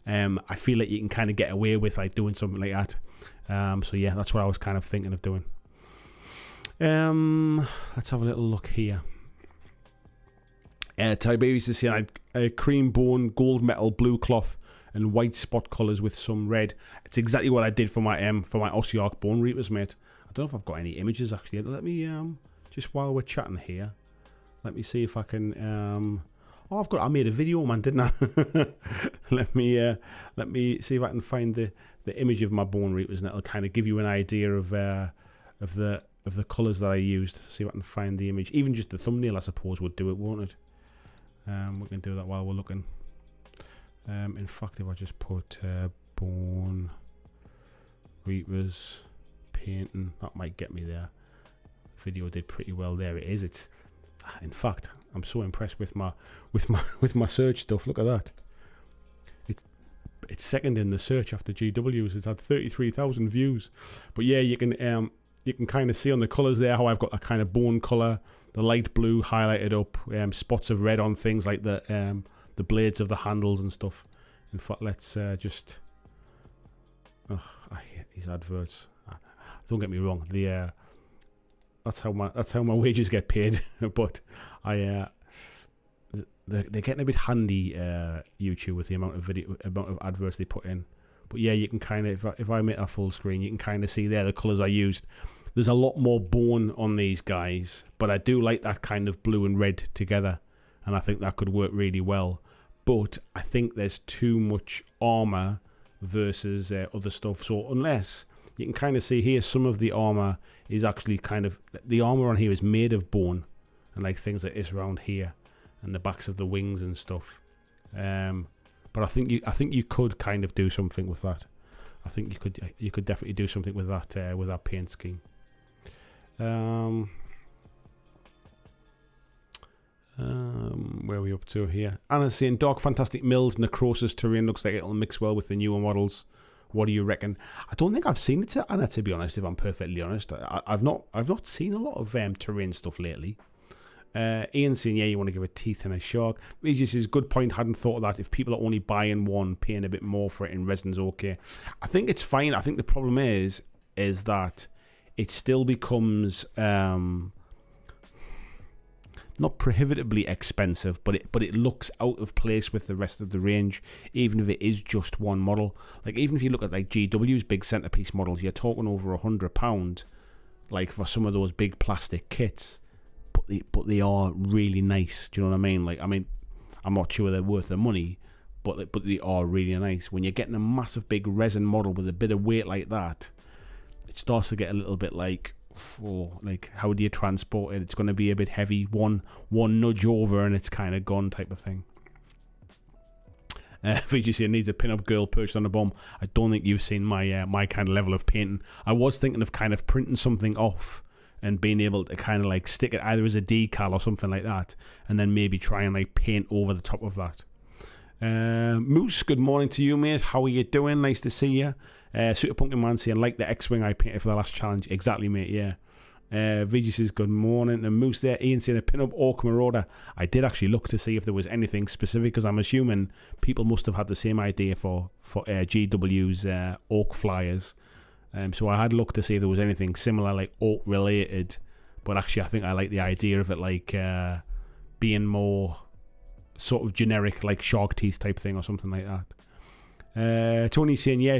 I feel like you can kind of get away with like doing something like that. So yeah, that's what I was kind of thinking of doing. Let's have a little look here. Tiberius is saying a cream bone, gold metal, blue cloth, and white spot colours with some red. It's exactly what I did for my Ossiarch Bone Reapers, mate. I don't know if I've got any images actually. Let me just while we're chatting here, let me see if I can. I made a video, man, didn't I? let me see if I can find the image of my Bone Reapers, and it'll kind of give you an idea of the colours that I used. See if I can find the image. Even just the thumbnail, I suppose, would do it, won't it? We can do that while we're looking. In fact, if I just put Bone Reapers painting, that might get me there. The video did pretty well there. It is. It's. In fact, I'm so impressed with my search stuff. Look at that. It's second in the search after GWs. It's had 33,000 views. But yeah, you can kind of see on the colours there how I've got a kind of bone colour, the light blue highlighted up, spots of red on things like the blades of the handles and stuff. In fact, let's just. I hate these adverts. Don't get me wrong. That's how my wages get paid. But they're getting a bit handy, YouTube, with the amount of adverts they put in. But yeah, you can kind of, if I make a full screen, you can kind of see there the colours I used. There's a lot more bone on these guys, but I do like that kind of blue and red together, and I think that could work really well. But I think there's too much armour versus other stuff. So unless you can kind of see here, some of the armour is actually kind of, the armour on here is made of bone, and like things like this around here, and the backs of the wings and stuff. But I think you could kind of do something with that. I think you could definitely do something with that paint scheme. Where are we up to here? Anna's saying Dark Fantastic Mills Necrosis terrain looks like it'll mix well with the newer models. What do you reckon? I don't think I've seen it, Anna, to be honest, if I'm perfectly honest. I've not seen a lot of terrain stuff lately. Ian saying, yeah, you want to give a teeth and a shark. Regis is good point. Hadn't thought of that. If people are only buying one, paying a bit more for it in resin's okay. I think it's fine. I think the problem is that it still becomes not prohibitively expensive, but it looks out of place with the rest of the range, even if it is just one model. Like even if you look at like GW's big centerpiece models, you're talking over £100, like for some of those big plastic kits. But they are really nice. Do you know what I mean? Like, I mean, I'm not sure they're worth the money, but they are really nice. When you're getting a massive big resin model with a bit of weight like that, it starts to get a little bit like, like how do you transport it? It's going to be a bit heavy. One nudge over and it's kind of gone type of thing. VGC needs a pin-up girl perched on a bomb. I don't think you've seen my kind of level of painting. I was thinking of kind of printing something off and being able to kind of like stick it either as a decal or something like that, and then maybe try and like paint over the top of that. Moose, good morning to you, mate. How are you doing? Nice to see you. Super Pumpkin Man saying, like the X-Wing I painted for the last challenge. Exactly, mate, yeah. VG says, good morning. And Moose there. Ian saying, a pin-up Orc Marauder. I did actually look to see if there was anything specific, because I'm assuming people must have had the same idea for GW's Orc Flyers. So I had looked to see if there was anything similar, like Orc related. But actually, I think I like the idea of it like being more sort of generic, like shark teeth type thing or something like that. Tony's saying, yeah,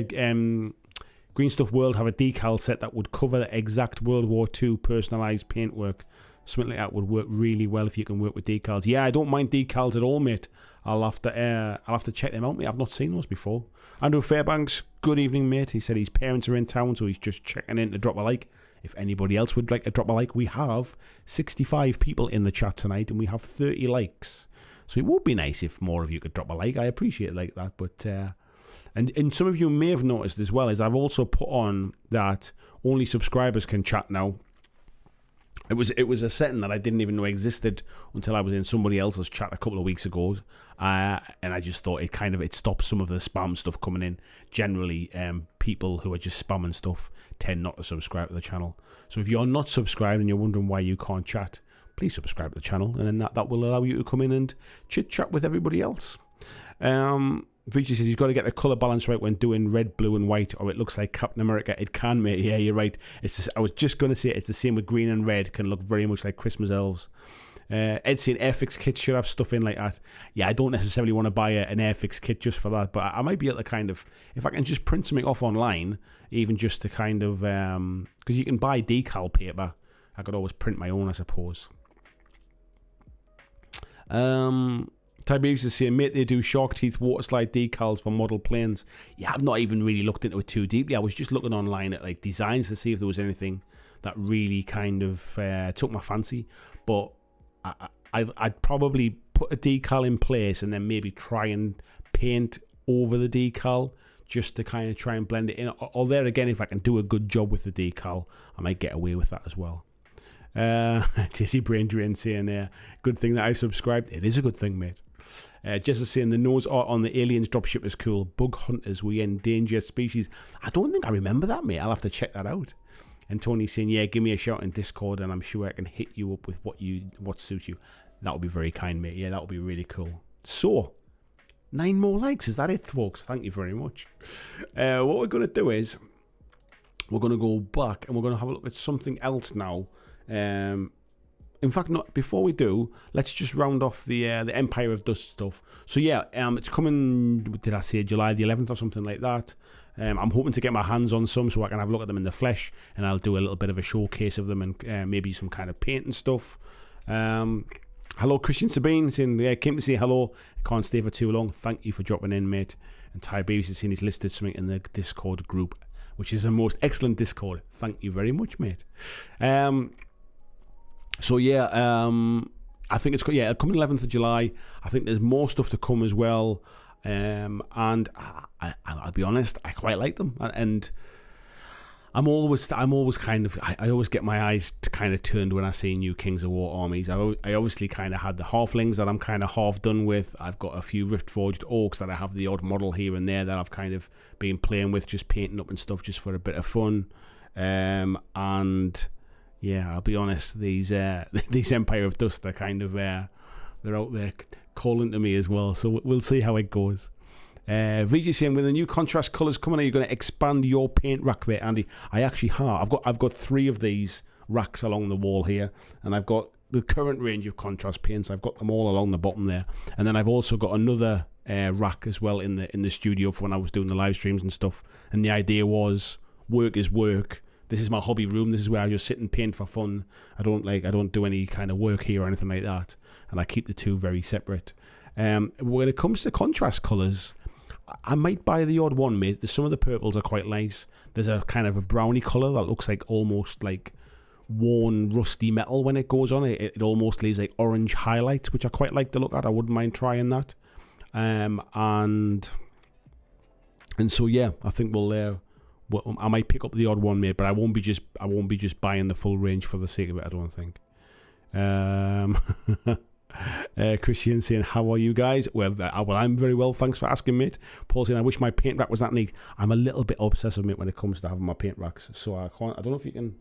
Green Stuff World have a decal set that would cover the exact World War II personalised paintwork. Something like that would work really well if you can work with decals. Yeah, I don't mind decals at all, mate. I'll have to check them out, mate. I've not seen those before. Andrew Fairbanks, good evening, mate. He said his parents are in town, so he's just checking in to drop a like. If anybody else would like to drop a like, we have 65 people in the chat tonight, and we have 30 likes. So it would be nice if more of you could drop a like. I appreciate it like that. But and some of you may have noticed as well, is I've also put on that only subscribers can chat now. It was a setting that I didn't even know existed until I was in somebody else's chat a couple of weeks ago, and I just thought it stops some of the spam stuff coming in. Generally, people who are just spamming stuff tend not to subscribe to the channel. So if you're not subscribed and you're wondering why you can't chat, please subscribe to the channel, and then that will allow you to come in and chit chat with everybody else. Vijay says he's got to get the colour balance right when doing red, blue and white, or it looks like Captain America. It can, mate. Yeah, you're right. I was just going to say it's the same with green and red. Can look very much like Christmas elves. Ed saying Airfix kits should have stuff in like that. Yeah, I don't necessarily want to buy an Airfix kit just for that, but I might be able to kind of, if I can just print something off online, even just to kind of, because you can buy decal paper. I could always print my own, I suppose. Tiberius is saying, mate, they do shark teeth water slide decals for model planes. Yeah, I've not even really looked into it too deeply. I was just looking online at like designs to see if there was anything that really kind of took my fancy. But I'd probably put a decal in place and then maybe try and paint over the decal just to kind of try and blend it in. Or there again, if I can do a good job with the decal, I might get away with that as well. Tizzy Brain Drain saying, good thing that I subscribed. It is a good thing, mate. Jess is saying the nose art on the aliens dropship is cool. Bug hunters, we endanger species. I don't think I remember that, mate. I'll have to check that out. And Tony's saying, yeah, give me a shout in Discord and I'm sure I can hit you up with what suits you. That would be very kind, mate. Yeah, that would be really cool. So, 9 more likes. Is that it, folks? Thank you very much. What we're going to do is we're going to go back and we're going to have a look at something else now. In fact, not before we do, let's just round off the Empire of Dust stuff. So yeah, it's coming, did I say July the 11th or something like that? I'm hoping to get my hands on some so I can have a look at them in the flesh, and I'll do a little bit of a showcase of them and maybe some kind of painting stuff. Hello, Christian Sabine saying, yeah, came to say hello. I can't stay for too long. Thank you for dropping in, mate. And Tiberius is saying he's listed something in the Discord group, which is the most excellent Discord. Thank you very much, mate. So yeah, I think it's coming 11th of July. I think there's more stuff to come as well, and I'll be honest, I quite like them, and I'm always kind of, I always get my eyes kind of turned when I see new Kings of War armies. I obviously kind of had the halflings that I'm kind of half done with. I've got a few Riftforged orcs that I have the odd model here and there that I've kind of been playing with, just painting up and stuff just for a bit of fun, and yeah, I'll be honest, these Empire of Dust are kind of they're out there calling to me as well. So we'll see how it goes. VG saying, with the new contrast colours coming, are you going to expand your paint rack there, Andy? I actually have. I've got 3 of these racks along the wall here, and I've got the current range of contrast paints. I've got them all along the bottom there, and then I've also got another rack as well in the studio for when I was doing the live streams and stuff. And the idea was, work is work. This is my hobby room. This is where I just sit and paint for fun. I don't do any kind of work here or anything like that. And I keep the two very separate. When it comes to contrast colours, I might buy the odd one, mate. Some of the purples are quite nice. There's a kind of a browny colour that looks like almost like worn rusty metal when it goes on. It almost leaves like orange highlights, which I quite like to look at. I wouldn't mind trying that. and so yeah, I think I might pick up the odd one, mate, but I won't be just buying the full range for the sake of it, I don't think. Christian saying, how are you guys? Well, I'm very well, thanks for asking, mate. Paul saying, I wish my paint rack was that neat. I'm a little bit obsessive, mate, when it comes to having my paint racks, so I don't know if you can.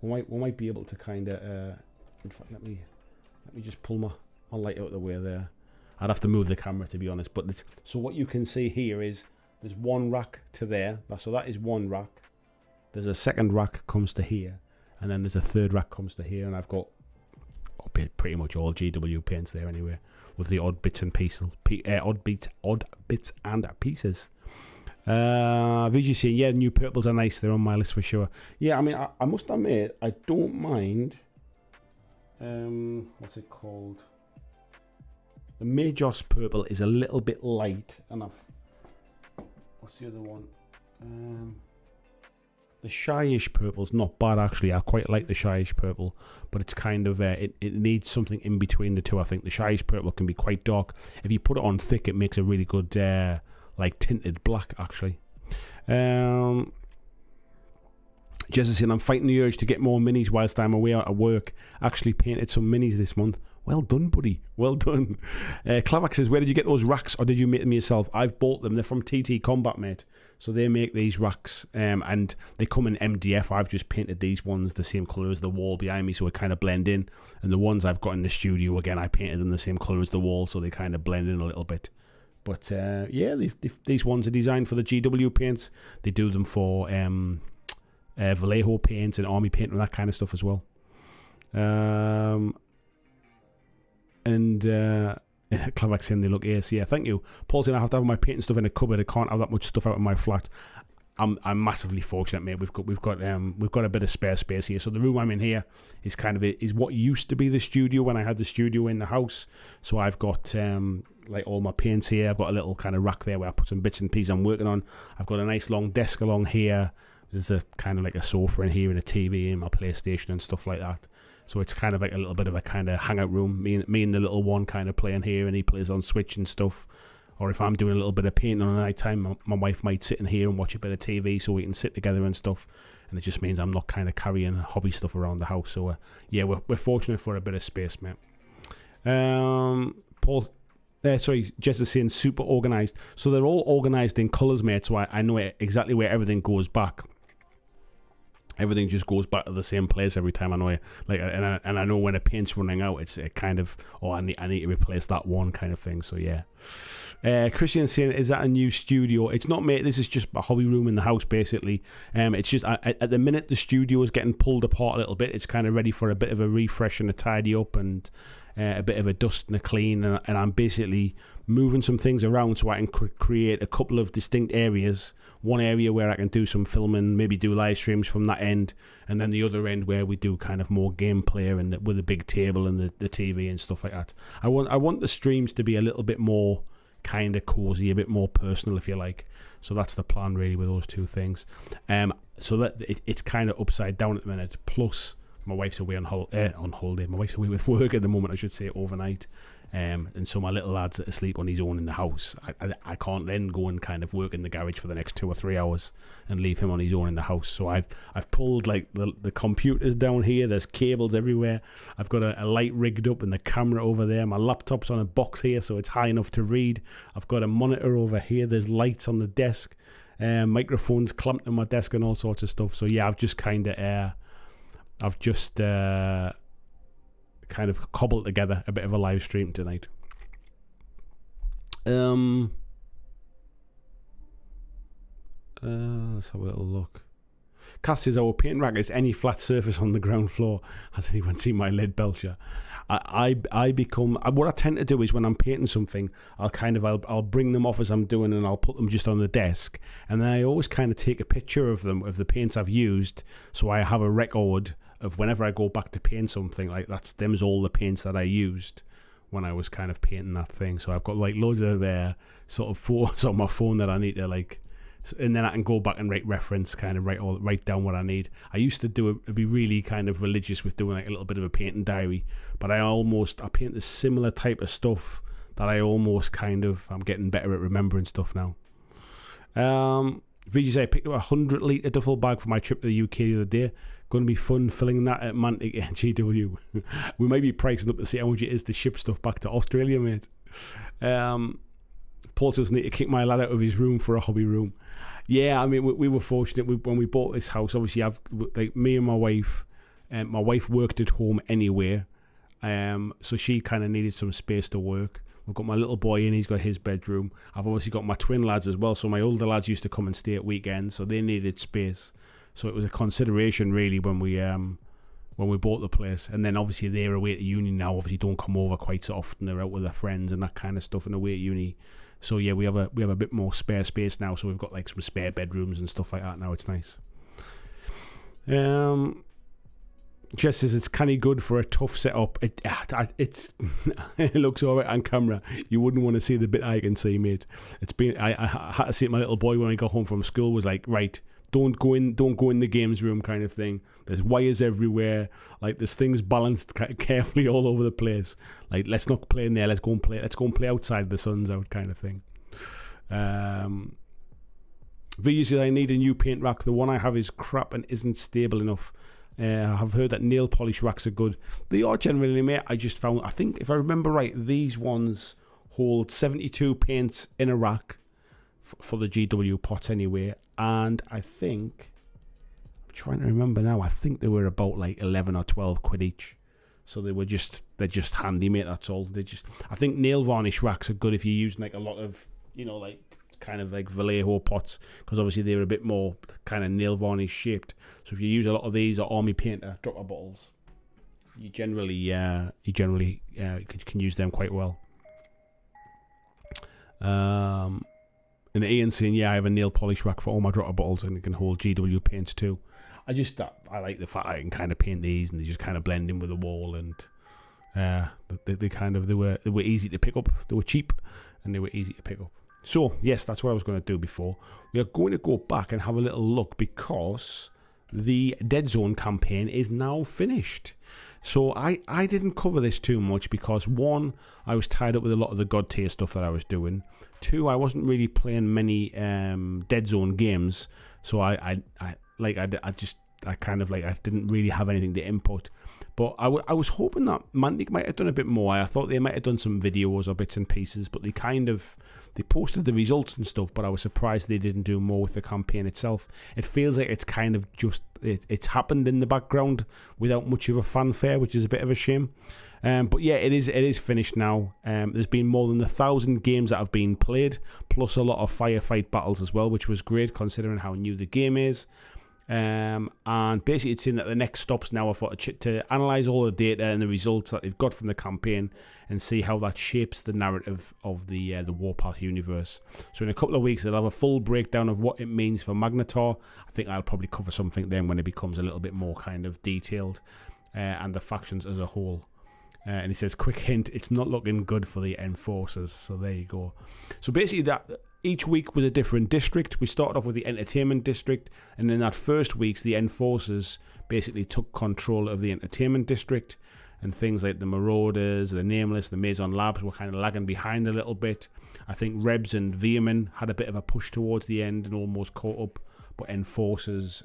We might be able to kind of in fact, let me just pull my light out of the way there. I'd have to move the camera, to be honest, but so what you can see here is there's one rack to there, so that is one rack. There's a second rack comes to here, and then there's a third rack comes to here, and I've got pretty much all GW paints there anyway, with the odd bits and pieces, odd bits and pieces. VG saying, yeah, new purples are nice, they're on my list for sure. Yeah, I mean, I must admit, I don't mind. What's it called? The Majos purple is a little bit light, and what's the other one? The Shyish purple's not bad, actually. I quite like the Shyish purple, but it's kind of it needs something in between the two. I think the Shyish purple can be quite dark. If you put it on thick, it makes a really good like tinted black, actually. Jesse saying, I'm fighting the urge to get more minis whilst I'm away out of work. Actually painted some minis this month. Well done, buddy. Well done. Clavac says, where did you get those racks, or did you make them yourself? I've bought them. They're from TT Combat, mate. So they make these racks, and they come in MDF. I've just painted these ones the same colour as the wall behind me, so it kind of blend in. And the ones I've got in the studio, again, I painted them the same colour as the wall, so they kind of blend in a little bit. But yeah, these ones are designed for the GW paints. They do them for Vallejo paints and army paint and that kind of stuff as well. And Clavac saying they look ace. Yeah, thank you. Paul saying, I have to have my painting stuff in a cupboard. I can't have that much stuff out in my flat. I'm massively fortunate, mate. We've got a bit of spare space here. So the room I'm in here is is what used to be the studio when I had the studio in the house. So I've got like all my paints here. I've got a little kind of rack there where I put some bits and pieces I'm working on. I've got a nice long desk along here. There's a kind of like a sofa in here and a TV and my PlayStation and stuff like that. So it's kind of like a little bit of a kind of hangout room. Me and the little one kind of playing here, and he plays on Switch and stuff. Or if I'm doing a little bit of painting on the night time, my wife might sit in here and watch a bit of TV so we can sit together and stuff. And it just means I'm not kind of carrying hobby stuff around the house. So yeah, we're fortunate for a bit of space, mate. Jess is saying super organised. So they're all organised in colours, mate. So I know exactly where everything goes back. Everything just goes back to the same place every time. I know it, and I know when a paint's running out, it's a kind of, I need to replace that one kind of thing. So yeah. Christian saying, is that a new studio? It's not, mate. This is just a hobby room in the house, basically. It's just at the minute the studio is getting pulled apart a little bit. It's kind of ready for a bit of a refresh and a tidy up and a bit of a dust and a clean. And I'm basically moving some things around so I can create a couple of distinct areas. One area where I can do some filming, maybe do live streams from that end, and then the other end where we do kind of more gameplay and with a big table and the TV and stuff like that. I want the streams to be a little bit more kind of cozy, a bit more personal, if you like. So that's the plan really with those two things. So that it's kind of upside down at the minute. Plus, my wife's away on holiday. My wife's away with work at the moment, I should say, overnight. And so my little lad's asleep on his own in the house. I can't then go and kind of work in the garage for the next 2 or 3 hours and leave him on his own in the house. So I've pulled like the computers down here. There's cables everywhere. I've got a light rigged up and the camera over there. My laptop's on a box here, so it's high enough to read. I've got a monitor over here. There's lights on the desk. Microphones clamped on my desk and all sorts of stuff. So yeah, I've just kind of cobbled together a bit of a live stream tonight. Let's have a little look. Cass says, our paint rack is any flat surface on the ground floor. Has anyone seen my lead belcher? I become, what I tend to do is when I'm painting something, I'll bring them off as I'm doing and I'll put them just on the desk, and then I always kind of take a picture of them, of the paints I've used, so I have a record of whenever I go back to paint something, like them's all the paints that I used when I was kind of painting that thing. So I've got like loads of sort of photos on my phone that I need to like, and then I can go back and write down what I need. I used to be really kind of religious with doing like a little bit of a painting diary, but I paint the similar type of stuff that I almost I'm getting better at remembering stuff now. VJ say I picked up a 100-litre duffel bag for my trip to the UK the other day. Going to be fun filling that at Mantic and GW. We may be pricing up to see how much it is to ship stuff back to Australia, mate. Paul says need to kick my lad out of his room for a hobby room. Yeah, I mean, we were fortunate when we bought this house. Obviously, me and my wife worked at home anyway, so she kind of needed some space to work. We've got my little boy in, he's got his bedroom. I've obviously got my twin lads as well, so my older lads used to come and stay at weekends, so they needed space. So it was a consideration really when we bought the place. And then obviously they're away at uni now, obviously don't come over quite so often. They're out with their friends and that kind of stuff and away at uni. So yeah, we have a bit more spare space now, so we've got like some spare bedrooms and stuff like that now. It's nice. Jess says it's kind of good for a tough setup. It's it looks alright on camera. You wouldn't want to see the bit I can see, mate. It's been I had to say to my little boy when I got home from school was like, right, don't go in the games room kind of thing. There's wires everywhere. Like there's things balanced carefully all over the place. Like let's not play in there. Let's go and play outside. The sun's out kind of thing. V says I need a new paint rack. The one I have is crap and isn't stable enough. I've heard that nail polish racks are good. They are generally, mate. I think if I remember right, these ones hold 72 paints in a rack for the GW pot anyway. And I'm trying to remember now, I think they were about like 11 or 12 quid each. So they're just handy, mate, that's all. I think nail varnish racks are good if you're using like a lot of, like kind of like Vallejo pots, because obviously they're a bit more kind of nail varnish shaped. So if you use a lot of these or Army Painter dropper bottles, you generally can use them quite well. And Ian saying, yeah, I have a nail polish rack for all my dropper bottles and it can hold GW paints too. I like the fact I can kind of paint these and they just kind of blend in with the wall, and they were easy to pick up. They were cheap and they were easy to pick up. So yes, that's what I was going to do before. We are going to go back and have a little look because the Dead Zone campaign is now finished. So I didn't cover this too much because, one, I was tied up with a lot of the God tier stuff that I was doing. Two, I wasn't really playing many Dead Zone games, so I didn't really have anything to input. But I was hoping that Mantic might have done a bit more. I thought they might have done some videos or bits and pieces, but they posted the results and stuff, but I was surprised they didn't do more with the campaign itself. It feels like it's kind of just, it's happened in the background without much of a fanfare, which is a bit of a shame. But yeah, it is finished now. There's been more than 1,000 games that have been played, plus a lot of firefight battles as well, which was great considering how new the game is. And basically it's saying that the next stops now are to analyse all the data and the results that they've got from the campaign and see how that shapes the narrative of the Warpath universe. So in a couple of weeks they'll have a full breakdown of what it means for Magnetar. I think I'll probably cover something then when it becomes a little bit more kind of detailed, and the factions as a whole. And he says, quick hint, it's not looking good for the Enforcers. So there you go. So basically that each week was a different district. We started off with the Entertainment District, and in that first week, the Enforcers basically took control of the Entertainment District, and things like the Marauders, the Nameless, the Maison Labs were kind of lagging behind a little bit. I think Rebs and Veerman had a bit of a push towards the end and almost caught up, but Enforcers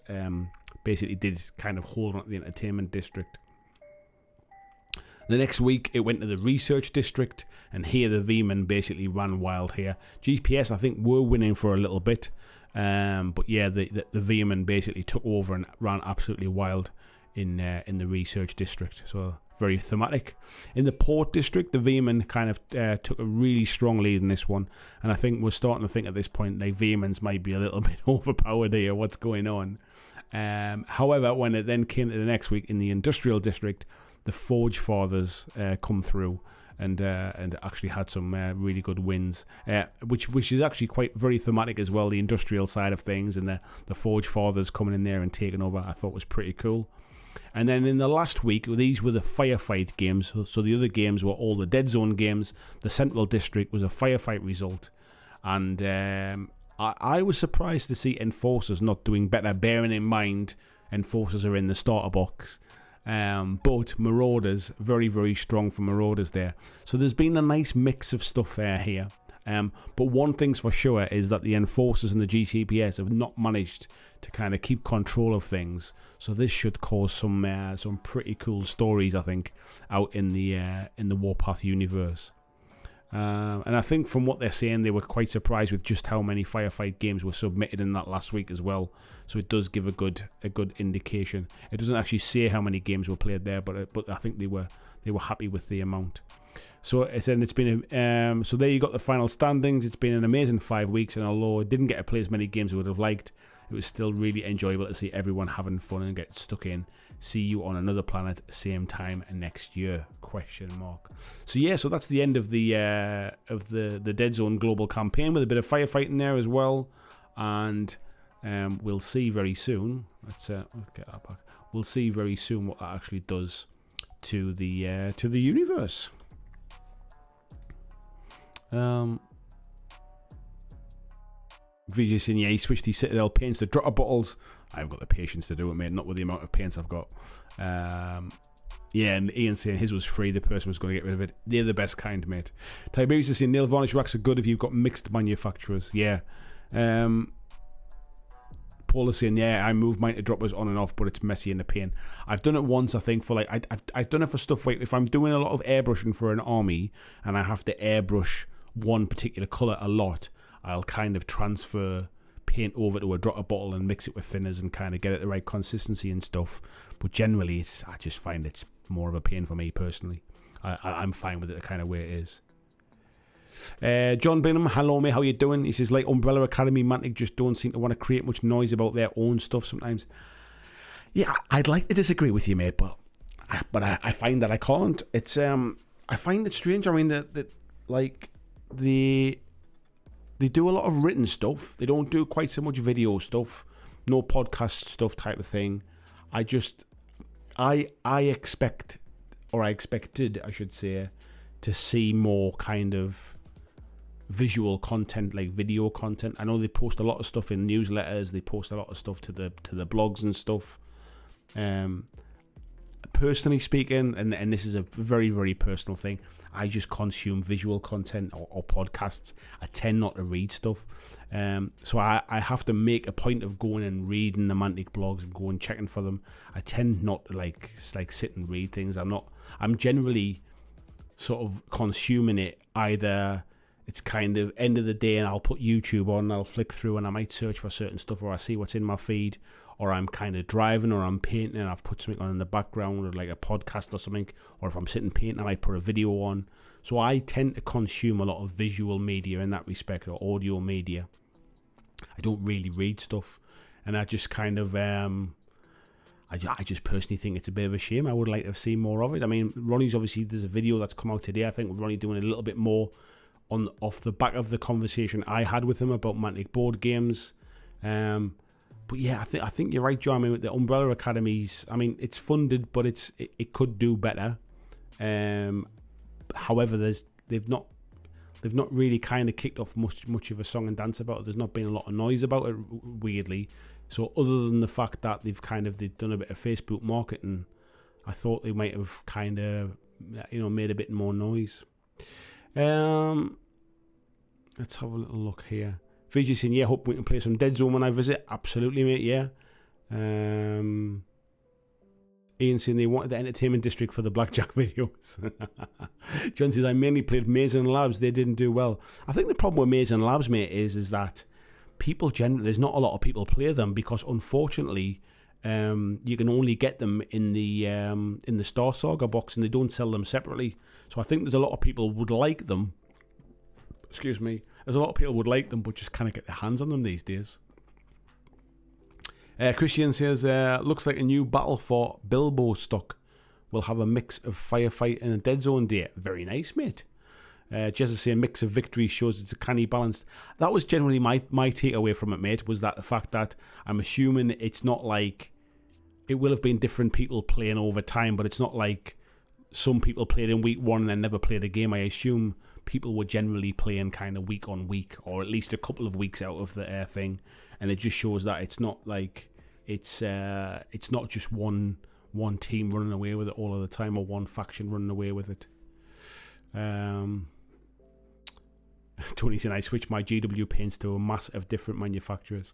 basically did kind of hold on to the Entertainment District. The next week, it went to the Research District, and here the V-Men basically ran wild here. GPS, I think, were winning for a little bit, but yeah, the V-Men basically took over and ran absolutely wild in the Research District, so very thematic. In the Port District, the V-Men kind of took a really strong lead in this one, and I think we're starting to think at this point, like, V-Men's might be a little bit overpowered here, what's going on. However, when it then came to the next week in the Industrial District, the Forge Fathers come through and actually had some really good wins, which is actually very thematic as well, the industrial side of things, and the Forge Fathers coming in there and taking over, I thought was pretty cool. And then in the last week, these were the firefight games, so the other games were all the Dead Zone games. The Central District was a firefight result, and I was surprised to see Enforcers not doing better, bearing in mind Enforcers are in the starter box. But Marauders, very, very strong for Marauders there. So there's been a nice mix of stuff there here. But one thing's for sure is that the Enforcers and the GCPS have not managed to kind of keep control of things. So this should cause some pretty cool stories, I think, out in the Warpath universe. And I think from what they're saying, they were quite surprised with just how many Firefight games were submitted in that last week as well. So it does give a good indication. It doesn't actually say how many games were played there, but I think they were happy with the amount. So it's been so there you got the final standings. It's been an amazing 5 weeks, and although I didn't get to play as many games as I would have liked, it was still really enjoyable to see everyone having fun and get stuck in. See you on another planet, same time next year? ? So yeah, so that's the end of the Dead Zone global campaign with a bit of firefighting there as well, and we'll see very soon. Let's get that back. We'll see very soon what that actually does to the universe. VJ saying, yeah, he switched his Citadel paints to drotter bottles. I haven't got the patience to do it, mate, not with the amount of paints I've got. Yeah, and Ian saying his was free, the person was going to get rid of it. They're the best kind, mate. Tiberius is saying, nail varnish racks are good if you've got mixed manufacturers. Yeah. Paul is saying, yeah, I move mine to droppers on and off, but it's messy in the paint. I've done it once, I think, for like, I've done it for stuff like, if I'm doing a lot of airbrushing for an army, and I have to airbrush one particular colour a lot, I'll kind of transfer paint over to a drotter bottle and mix it with thinners and kind of get it the right consistency and stuff. But generally, I just find it's more of a pain for me personally. I'm fine with it the kind of way it is. John Bingham, hello mate, how you doing? He says, like Umbrella Academy, Mantic just don't seem to want to create much noise about their own stuff sometimes. Yeah, I'd like to disagree with you, mate, but I find that I can't. It's I find it strange. I mean, that like they do a lot of written stuff. They don't do quite so much video stuff, no podcast stuff type of thing. I expected, I should say, to see more kind of visual content, like video content. I know they post a lot of stuff in newsletters. They post a lot of stuff to the blogs and stuff. Personally speaking, and this is a very, very personal thing, I just consume visual content or podcasts. I tend not to read stuff. So I have to make a point of going and reading the Mantic blogs and going checking for them. I tend not to like sit and read things. I'm generally sort of consuming it. Either it's kind of end of the day and I'll put YouTube on, I'll flick through and I might search for certain stuff, or I see what's in my feed, or I'm kind of driving or I'm painting and I've put something on in the background, or like a podcast or something, or if I'm sitting painting I might put a video on. So I tend to consume a lot of visual media in that respect, or audio media. I don't really read stuff, and I just kind of I just personally think it's a bit of a shame. I would like to have seen more of it. I mean, Ronnie's obviously, there's a video that's come out today, I think, with Ronnie doing a little bit more off the back of the conversation I had with him about Mantic board games. But yeah, I think you're right, John. I mean, with the Umbrella Academies, I mean, it's funded, but it could do better. However, they've not really kind of kicked off much of a song and dance about it. There's not been a lot of noise about it, weirdly. So other than the fact that they've done a bit of Facebook marketing, I thought they might have kind of, made a bit more noise. Let's have a little look here. VJ saying, yeah, hope we can play some Dead Zone when I visit. Absolutely, mate, yeah. Ian saying they wanted the entertainment district for the BlackJack videos. John says, I mainly played Maze and Labs. They didn't do well. I think the problem with Maze and Labs, mate, is that people generally, there's not a lot of people play them because, unfortunately, you can only get them in the Star Saga box, and they don't sell them separately. So I think there's a lot of people would like them. Excuse me. There's a lot of people would like them, but just kind of get their hands on them these days. Christian says, looks like a new battle for Bilbo stock will have a mix of firefight and a Dead Zone day. Very nice, mate. Jess is saying, mix of victory shows it's a canny balanced. That was generally my takeaway from it, mate, was that the fact that I'm assuming it's not like, it will have been different people playing over time, but it's not like some people played in week one and then never played a game. I assume people were generally playing kind of week on week, or at least a couple of weeks out of the thing, and it just shows that it's not like it's not just one one team running away with it all of the time, or one faction running away with it. Tony said, I switched my GW paints to a mass of different manufacturers.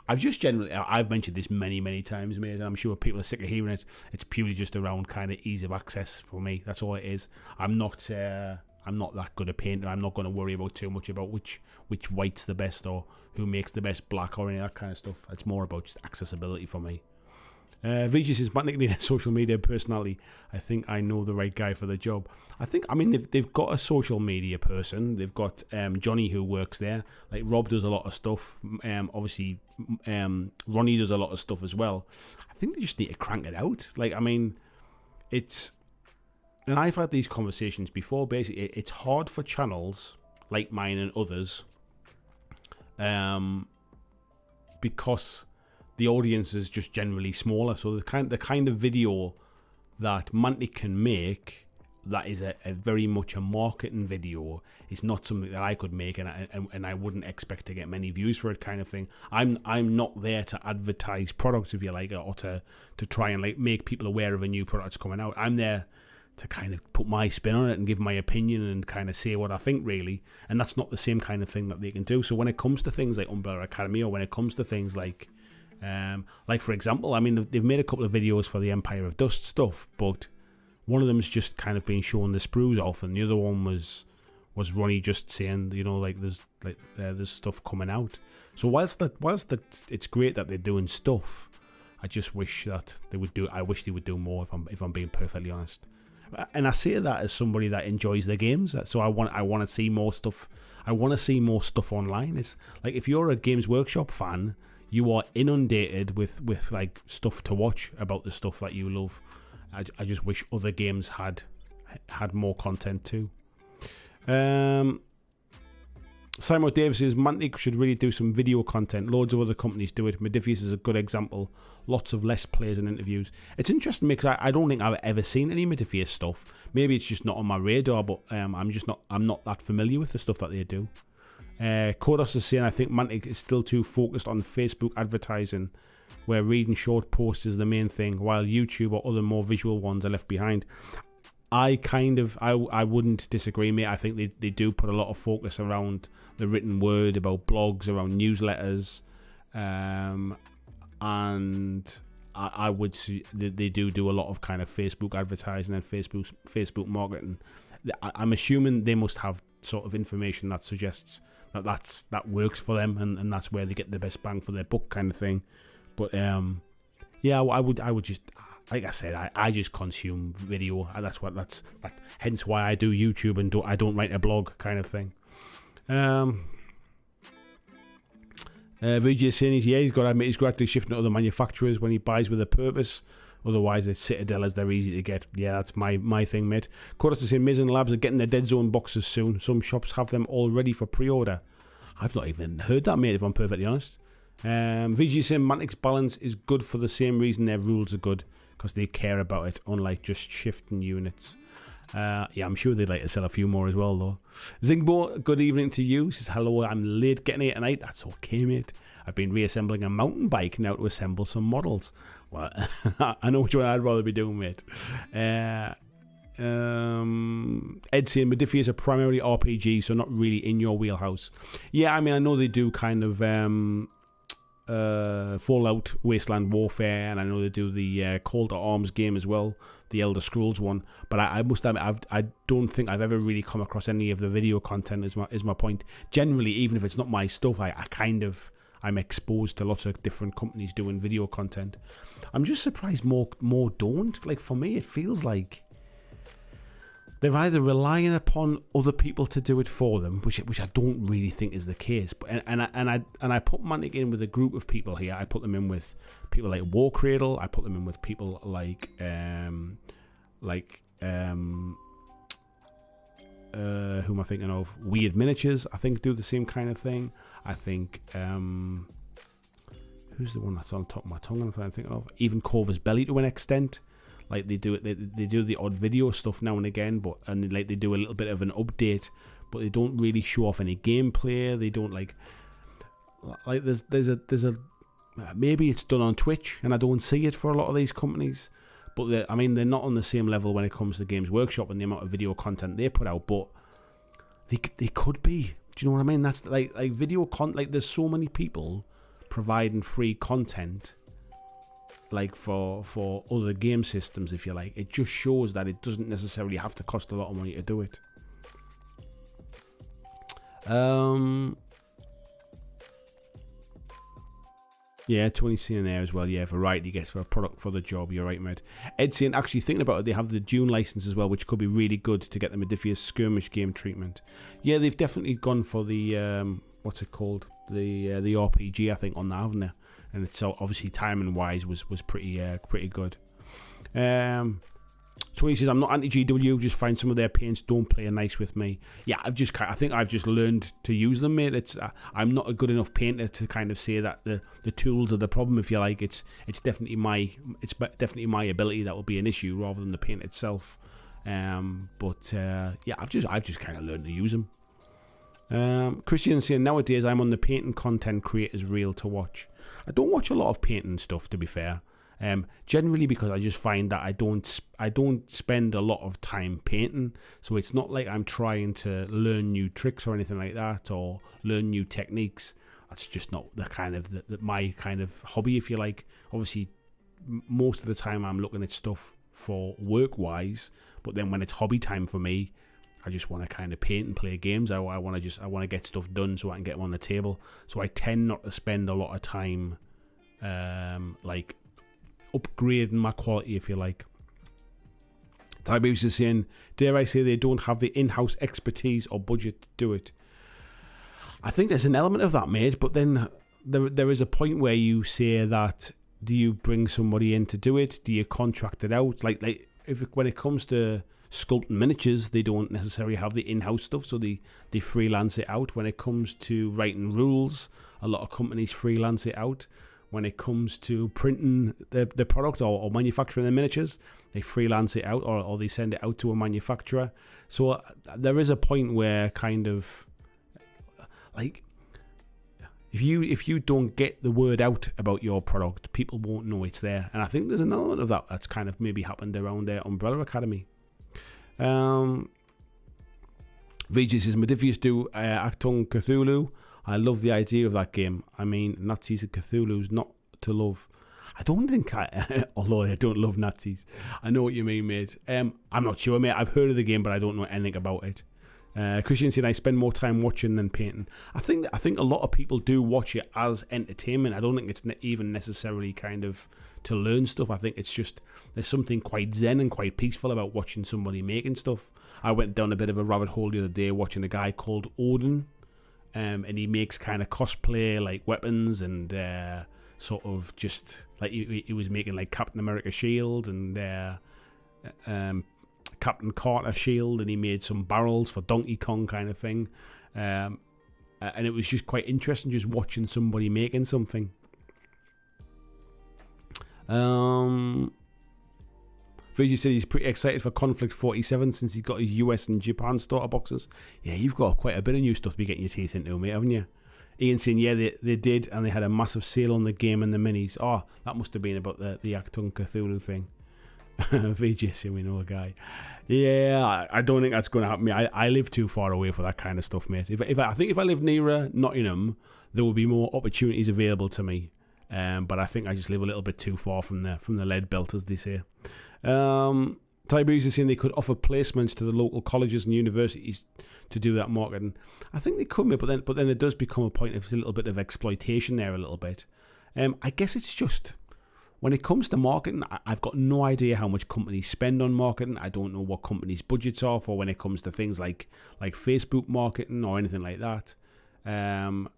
I've mentioned this many times, mate, and I'm sure people are sick of hearing it. It's purely just around kind of ease of access for me. That's all it is. I'm not that good a painter. I'm not going to worry about too much about which white's the best, or who makes the best black, or any of that kind of stuff. It's more about just accessibility for me. VG says, Matt Nick, social media personality. I think I know the right guy for the job. They've got a social media person. They've got Johnny who works there. Like Rob does a lot of stuff. Obviously, Ronnie does a lot of stuff as well. I think they just need to crank it out. Like, I mean, it's... And I've had these conversations before. Basically, it's hard for channels like mine and others because the audience is just generally smaller. So the kind of video that Mantic can make, that is a very much a marketing video, is not something that I could make, and I wouldn't expect to get many views for it, kind of thing. I'm not there to advertise products, if you like, or to try and like make people aware of a new product that's coming out. I'm there to kind of put my spin on it and give my opinion and kind of say what I think, really. And that's not the same kind of thing that they can do. So when it comes to things like Umbrella Academy, or when it comes to things like for example, I mean, they've made a couple of videos for the Empire of Dust stuff, but one of them's just kind of been showing the sprues off, and the other one was Ronnie just saying, you know, there's stuff coming out. So whilst it's great that they're doing stuff, I just wish that they would do. I wish they would do more. If I'm being perfectly honest, and I say that as somebody that enjoys the games. So I want to see more stuff. I want to see more stuff online. It's like, if you're a Games Workshop fan, you are inundated with like stuff to watch about the stuff that you love. I just wish other games had more content too. Simon Davis says, Mantic should really do some video content. Loads of other companies do it. Modifius is a good example. Lots of less players and interviews. It's interesting because I don't think I've ever seen any Modifius stuff. Maybe it's just not on my radar, but I'm not that familiar with the stuff that they do. Kodos is saying, I think Mantic is still too focused on Facebook advertising, where reading short posts is the main thing, while YouTube or other more visual ones are left behind. I wouldn't disagree, mate. I think they do put a lot of focus around the written word, about blogs, around newsletters, and I would say they do a lot of kind of Facebook advertising and Facebook marketing. I'm assuming they must have sort of information that suggests that works for them, and that's where they get the best bang for their buck, kind of thing. But yeah, I would just, like I said, I just consume video. Hence why I do YouTube and I don't write a blog, kind of thing. VJ is saying he's got to admit he's gradually shifting to other manufacturers when he buys with a purpose. Otherwise, it's Citadel, as they're easy to get. Yeah, that's my thing, mate. Kodos is saying Miz and Labs are getting their Dead Zone boxes soon. Some shops have them all ready for pre-order. I've not even heard that, mate, if I'm perfectly honest. VG saying Mantic's balance is good for the same reason their rules are good, because they care about it, unlike just shifting units. Yeah, I'm sure they'd like to sell a few more as well, though. Zingbo, good evening to you. Says, hello, I'm late getting here tonight. That's okay, mate. I've been reassembling a mountain bike now to assemble some models. Well, I know which one I'd rather be doing, mate. Ed saying Modiphy is a primarily RPG, so not really in your wheelhouse. Yeah, I mean, I know they do kind of Fallout, Wasteland Warfare, and I know they do the Call to Arms game as well, the Elder Scrolls one. But I must admit, I don't think I've ever really come across any of the video content. Is my point. Generally, even if it's not my stuff, I'm exposed to lots of different companies doing video content. I'm just surprised more don't. Like, for me, it feels like they're either relying upon other people to do it for them, which I don't really think is the case. But and I put Mantic in with a group of people here. I put them in with people like War Cradle. I put them in with people like who am I thinking of? Weird Miniatures, I think, do the same kind of thing. I think who's the one that's on top of my tongue? I'm thinking of even Corvus Belly to an extent. Like, they do it, they do the odd video stuff now and again, and they do a little bit of an update, but they don't really show off any gameplay. They don't like there's a maybe it's done on Twitch and I don't see it for a lot of these companies, but they're not on the same level when it comes to Games Workshop and the amount of video content they put out, but they could be. Do you know what I mean? That's like video content. Like, there's so many people providing free content, like for other game systems, if you like. It just shows that it doesn't necessarily have to cost a lot of money to do it. Yeah, Tony's saying there as well. Yeah, variety gets for a product for the job. You're right, mate. Ed's saying, actually thinking about it, they have the Dune license as well, which could be really good to get the Modiphius skirmish game treatment. Yeah, they've definitely gone for the what's it called? The RPG, I think, on that, haven't they? And it's obviously timing wise was pretty good. Tony says, I'm not anti-GW, just find some of their paints don't play nice with me. Yeah, I think I've just learned to use them, mate. I'm not a good enough painter to kind of say that the tools are the problem, if you like. It's definitely my ability that will be an issue rather than the paint itself. Yeah, I've just kind of learned to use them. Christian saying, nowadays I'm on the painting content creators reel to watch. I don't watch a lot of painting stuff, to be fair. Generally because I just find that I don't spend a lot of time painting, so it's not like I'm trying to learn new tricks or anything like that, or learn new techniques. That's just not the kind of my kind of hobby, if you like. Obviously, most of the time I'm looking at stuff for work wise, but then when it's hobby time for me, I just want to kind of paint and play games. I want to get stuff done so I can get them on the table. So I tend not to spend a lot of time like upgrading my quality, if you like. Tybus is saying, dare I say they don't have the in-house expertise or budget to do it. I think there's an element of that, mate, but then there is a point where you say that, do you bring somebody in to do it? Do you contract it out? Like when it comes to sculpting miniatures, they don't necessarily have the in-house stuff, so they freelance it out. When it comes to writing rules, a lot of companies freelance it out. When it comes to printing the product or manufacturing the miniatures, they freelance it out or they send it out to a manufacturer. So there is a point where kind of like if you don't get the word out about your product, people won't know it's there. And I think there's an element of that that's kind of maybe happened around Umbrella Academy. VJ says, Modiphius do Achtung Cthulhu. I love the idea of that game. I mean, Nazis and Cthulhu's not to love. I don't think although I don't love Nazis. I know what you mean, mate. I'm not sure, mate. I've heard of the game, but I don't know anything about it. Christian said, I spend more time watching than painting. I think a lot of people do watch it as entertainment. I don't think it's even necessarily kind of to learn stuff. I think it's just there's something quite zen and quite peaceful about watching somebody making stuff. I went down a bit of a rabbit hole the other day watching a guy called Odin. And he makes kind of cosplay like weapons and sort of just like he was making like Captain America shield and Captain Carter shield, and he made some barrels for Donkey Kong kind of thing, and it was just quite interesting just watching somebody making something. Vijay said he's pretty excited for Conflict 47 since he's got his US and Japan starter boxes. Yeah, you've got quite a bit of new stuff to be getting your teeth into, mate, haven't you? Ian saying, yeah, they did, and they had a massive sale on the game and the minis. Oh, that must have been about the Achtung Cthulhu thing. Vijay saying, we know a guy. Yeah, I don't think that's going to happen. I live too far away for that kind of stuff, mate. I think if I lived nearer Nottingham, there would be more opportunities available to me. But I think I just live a little bit too far from the lead belt, as they say. Tybreeze is saying they could offer placements to the local colleges and universities to do that marketing. I think they could, but then it does become a point of a little bit of exploitation there a little bit. I guess it's just when it comes to marketing, I've got no idea how much companies spend on marketing. I don't know what companies' budgets are for when it comes to things like Facebook marketing or anything like that. And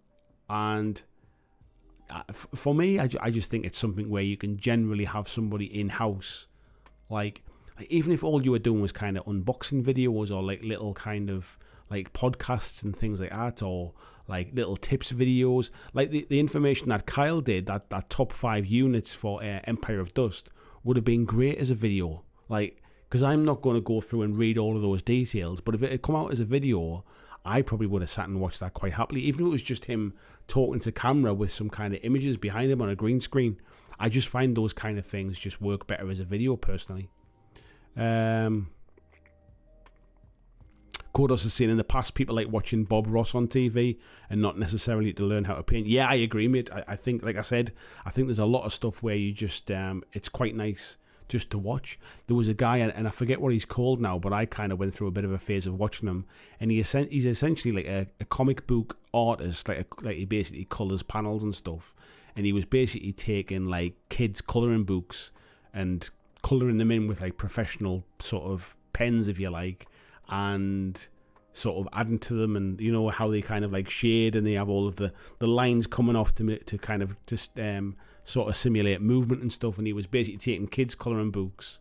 for me, I just think it's something where you can generally have somebody in-house. Like even if all you were doing was kind of unboxing videos or like little kind of like podcasts and things like that, or like little tips videos, like the information that Kyle did, that top 5 units for Empire of Dust would have been great as a video. Like, because I'm not going to go through and read all of those details, but if it had come out as a video, I probably would have sat and watched that quite happily, even if it was just him talking to camera with some kind of images behind him on a green screen. I just find those kind of things just work better as a video, personally. Kodos has seen in the past people like watching Bob Ross on TV and not necessarily to learn how to paint. Yeah, I agree, mate. I think, like I said, I think there's a lot of stuff where you just, it's quite nice just to watch. There was a guy, and I forget what he's called now, but I kind of went through a bit of a phase of watching him, and he's essentially like a comic book artist, like he basically colours panels and stuff, and he was basically taking like kids' colouring books and colouring them in with like professional sort of pens, if you like, and sort of adding to them, and you know how they kind of like shade, and they have all of the lines coming off to kind of just sort of simulate movement and stuff. And he was basically taking kids' colouring books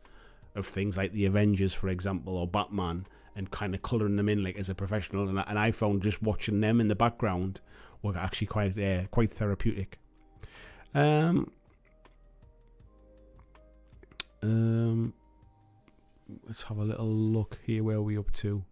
of things like the Avengers, for example, or Batman, and kind of colouring them in like as a professional. And I found just watching them in the background were actually quite therapeutic. Let's have a little look here. Where are we up to?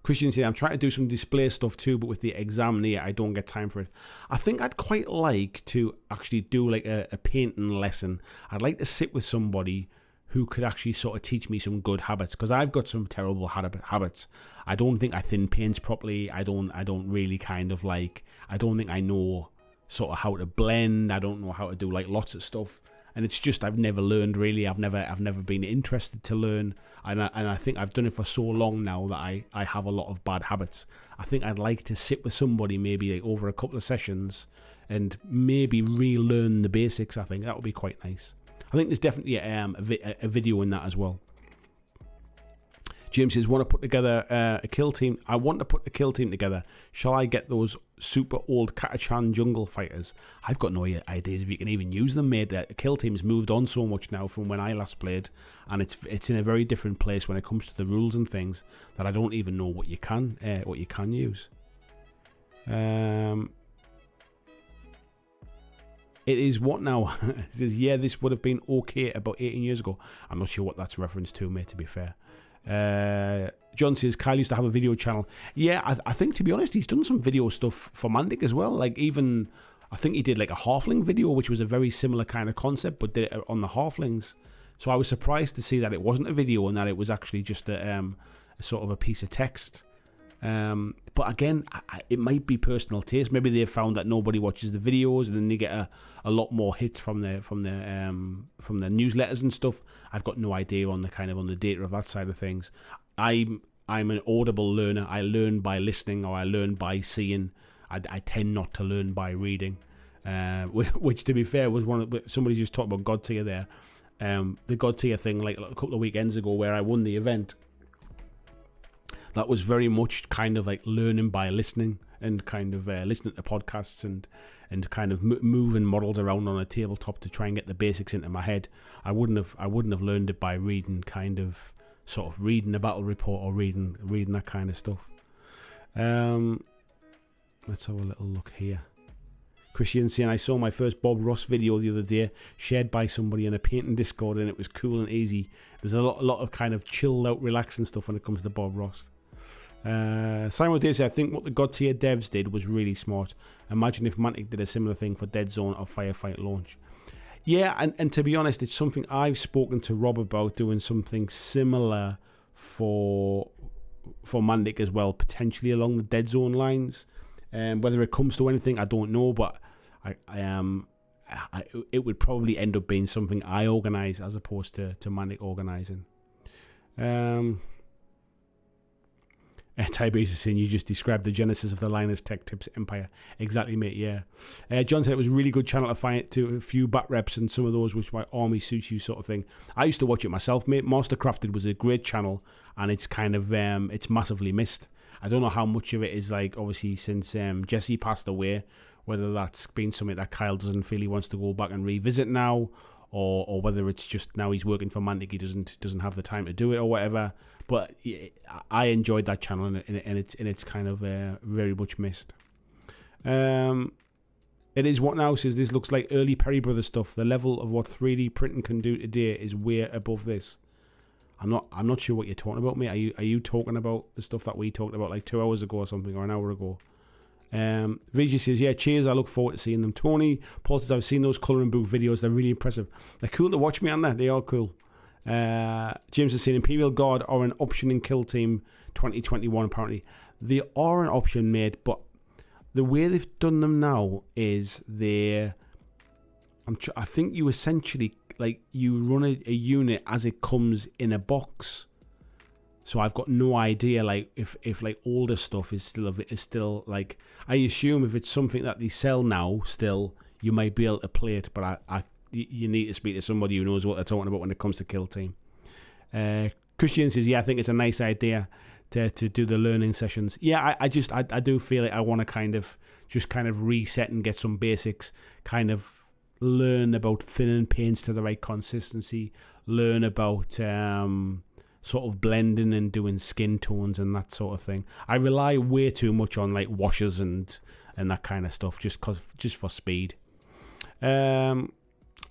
Christian said, I'm trying to do some display stuff too, but with the exam near, I don't get time for it. I think I'd quite like to actually do like a painting lesson. I'd like to sit with somebody who could actually sort of teach me some good habits, because I've got some terrible habits. I don't think I thin paints properly. I don't really kind of like, I don't think I know sort of how to blend. I don't know how to do like lots of stuff. And it's just, I've never learned really. I've never been interested to learn. And I think I've done it for so long now that I have a lot of bad habits. I think I'd like to sit with somebody maybe like over a couple of sessions and maybe relearn the basics. I think that would be quite nice. I think there's definitely a video in that as well. James says, want to put together a kill team. I want to put a kill team together. Shall I get those super old Katachan jungle fighters? I've got no ideas if you can even use them, mate. The kill team's moved on so much now from when I last played, and it's in a very different place when it comes to the rules and things, that I don't even know what you can use. It is what now? It says, yeah, this would have been okay about 18 years ago. I'm not sure what that's reference to, mate, to be fair. John says Kyle used to have a video channel. Yeah, I think, to be honest, he's done some video stuff for Mantic as well. Like, even I think he did like a halfling video, which was a very similar kind of concept, but did it on the halflings. So I was surprised to see that it wasn't a video and that it was actually just a sort of a piece of text. But again, it might be personal taste. Maybe they've found that nobody watches the videos, and then they get a lot more hits from the newsletters and stuff. I've got no idea on the data of that side of things. I'm an audible learner. I learn by listening, or I learn by seeing. I tend not to learn by reading, which, to be fair, was somebody just talked about God tier there. The God tier thing, like a couple of weekends ago, where I won the event. That was very much kind of like learning by listening, and kind of listening to podcasts and kind of moving models around on a tabletop to try and get the basics into my head. I wouldn't have learned it by reading, kind of sort of reading a battle report or reading that kind of stuff. Let's have a little look here. Christian saying, I saw my first Bob Ross video the other day, shared by somebody in a painting Discord, and it was cool and easy. There's a lot of kind of chilled out, relaxing stuff when it comes to Bob Ross. Simon Day said, I think what the God tier devs did was really smart. Imagine if Mantic did a similar thing for Dead Zone or Firefight launch. Yeah, and to be honest, it's something I've spoken to Rob about, doing something similar for Mantic as well, potentially along the Dead Zone lines. Whether it comes to anything, I don't know, but it would probably end up being something I organise as opposed to Mantic organising. Tiberius is saying, you just described the genesis of the Linus Tech Tips empire. Exactly, mate, yeah. John said it was a really good channel to find to a few bat reps and some of those which my army suits you sort of thing. I used to watch it myself, mate. Mastercrafted was a great channel, and it's kind of it's massively missed. I don't know how much of it is like, obviously, since Jesse passed away, whether that's been something that Kyle doesn't feel he wants to go back and revisit now, or whether it's just now he's working for Mantic, he doesn't have the time to do it or whatever. But I enjoyed that channel, and it's kind of very much missed. It is what now says, this looks like early Perry Brothers stuff. The level of what 3D printing can do today is way above this. I'm not sure what you're talking about, mate. Are you talking about the stuff that we talked about like 2 hours ago or something, or an hour ago? Vijay says, yeah, cheers, I look forward to seeing them. Tony Paul says, I've seen those colouring book videos, they're really impressive. They're cool to watch, me, aren't they? They are cool. James is saying Imperial Guard are an option in Kill Team 2021 apparently. They are an option, mate, but the way they've done them now is I think you essentially, like, you run a unit as it comes in a box. So I've got no idea, like, if like older stuff is still like, I assume if it's something that they sell now still, you might be able to play it, but you need to speak to somebody who knows what they're talking about when it comes to Kill Team. Christian says, yeah, I think it's a nice idea to do the learning sessions. Yeah, I do feel like I want to kind of reset and get some basics, kind of learn about thinning paints to the right consistency, learn about sort of blending and doing skin tones and that sort of thing. I rely way too much on like washes and that kind of stuff just for speed.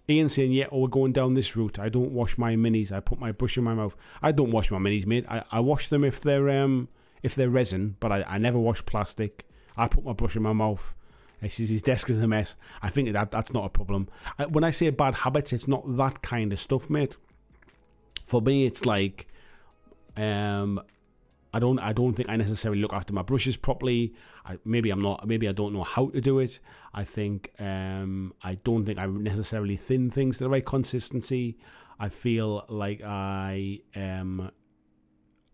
Ian saying, yeah, we're going down this route. I don't wash my minis. I put my brush in my mouth. I don't wash my minis, mate. I wash them if they're resin, but I never wash plastic. I put my brush in my mouth. He says his desk is a mess. I think that's not a problem. When I say bad habits, it's not that kind of stuff, mate. For me, it's like, I don't think I necessarily look after my brushes properly. Maybe I don't know how to do it. I think I don't think I necessarily thin things to the right consistency. I feel like I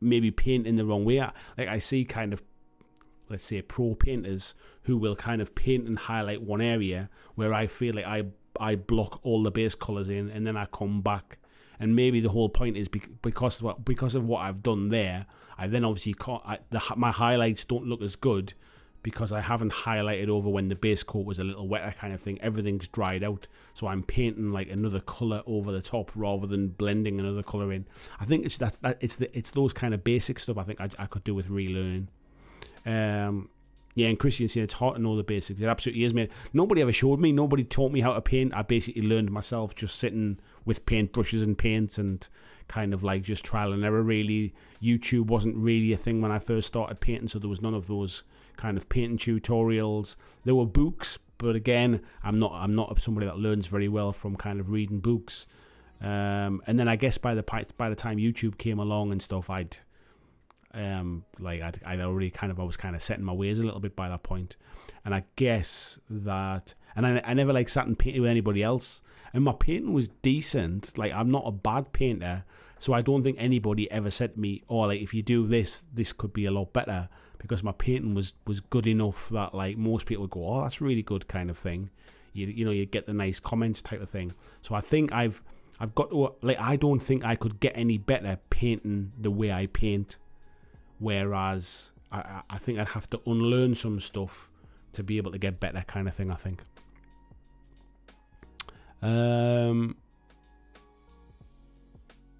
maybe paint in the wrong way. Like I see kind of, let's say, pro painters who will kind of paint and highlight one area where I feel like I block all the base colours in, and then I come back. And maybe the whole point is because of what I've done there, I then obviously my highlights don't look as good because I haven't highlighted over when the base coat was a little wetter kind of thing. Everything's dried out, so I'm painting like another colour over the top rather than blending another colour in. I think it's those kind of basic stuff I think I could do with relearning. Yeah, and Christian saying it's hard to know the basics. It absolutely is, mate. Nobody ever showed me. Nobody taught me how to paint. I basically learned myself just sitting with paintbrushes and paints and kind of like just trial and error, really. YouTube wasn't really a thing when I first started painting, so there was none of those kind of painting tutorials. There were books, but again, I'm not somebody that learns very well from kind of reading books. And then I guess by the time YouTube came along and stuff, I was kind of setting my ways a little bit by that point. And I guess that, and I never like sat and painted with anybody else, and my painting was decent. Like, I'm not a bad painter, so I don't think anybody ever said to me, oh, like, if you do this could be a lot better, because my painting was good enough that like most people would go, oh, that's really good kind of thing. You get the nice comments type of thing. So I think I've got to, like, I don't think I could get any better painting the way I paint. Whereas I think I'd have to unlearn some stuff to be able to get better kind of thing, I think.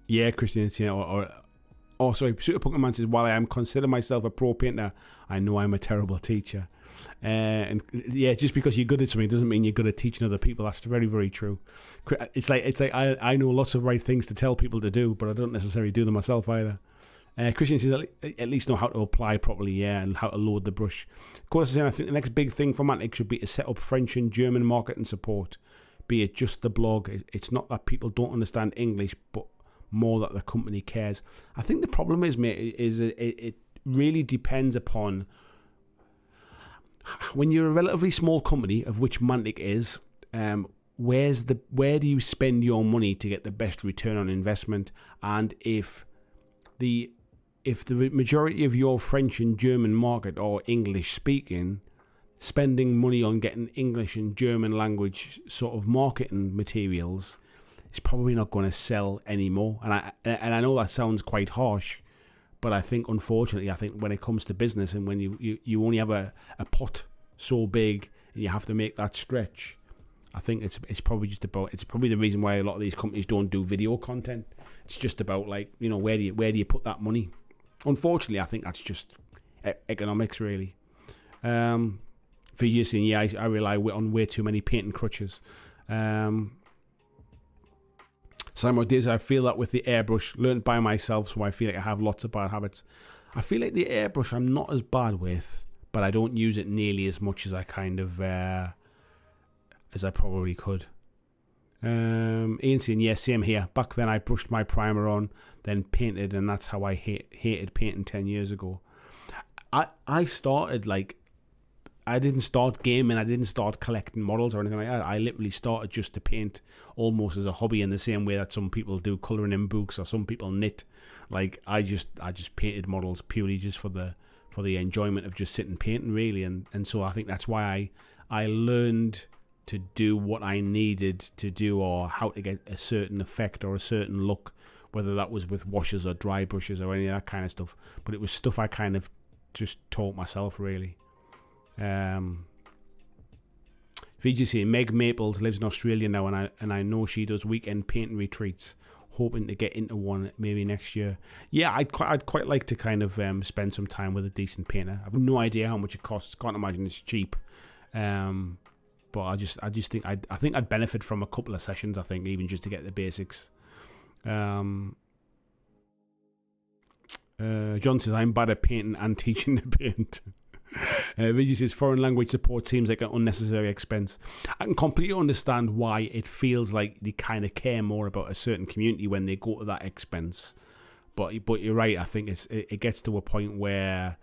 Yeah, Christian, sorry, Super Pokemon says, while I am consider myself a pro painter, I know I'm a terrible teacher. And yeah, just because you're good at something doesn't mean you're good at teaching other people. That's very, very true. It's like I know lots of right things to tell people to do, but I don't necessarily do them myself either. Christian says at least know how to apply properly, yeah, and how to load the brush. Of course, I think the next big thing for Mantic should be to set up French and German marketing support, be it just the blog. It's not that people don't understand English, but more that the company cares. I think the problem is, mate, is it really depends upon, when you're a relatively small company, of which Mantic is, where do you spend your money to get the best return on investment? And if the majority of your French and German market are English speaking, spending money on getting English and German language sort of marketing materials is probably not going to sell anymore. And I know that sounds quite harsh, but I think, unfortunately, when it comes to business, and when you only have a pot so big and you have to make that stretch, I think it's probably the reason why a lot of these companies don't do video content. It's just about, like, where do you put that money? Unfortunately, I think that's just economics, really. For you saying, yeah, I rely on way too many painting crutches. Simultaneously, I feel that with the airbrush, learned by myself, so I feel like I have lots of bad habits. I feel like the airbrush I'm not as bad with, but I don't use it nearly as much as I kind of as I probably could. Ian saying, yeah, same here. Back then I brushed my primer on, then painted, and that's how I hated painting 10 years ago. I started like, I didn't start gaming, I didn't start collecting models or anything like that. I literally started just to paint almost as a hobby, in the same way that some people do colouring in books or some people knit. Like I just painted models purely just for the enjoyment of just sitting painting, really. And so I think that's why I learned to do what I needed to do, or how to get a certain effect or a certain look, whether that was with washes or dry brushes or any of that kind of stuff. But it was stuff I kind of just taught myself, really. VGC Meg Maples lives in Australia now, and I know she does weekend painting retreats, hoping to get into one maybe next year. Yeah, I'd quite like to kind of spend some time with a decent painter. I've no idea how much it costs. Can't imagine it's cheap. But I just think I'd benefit from a couple of sessions. I think, even just to get the basics. John says, I'm bad at painting and teaching to paint. Vigi says, foreign language support seems like an unnecessary expense. I can completely understand why it feels like they kind of care more about a certain community when they go to that expense. But you're right. I think it gets to a point where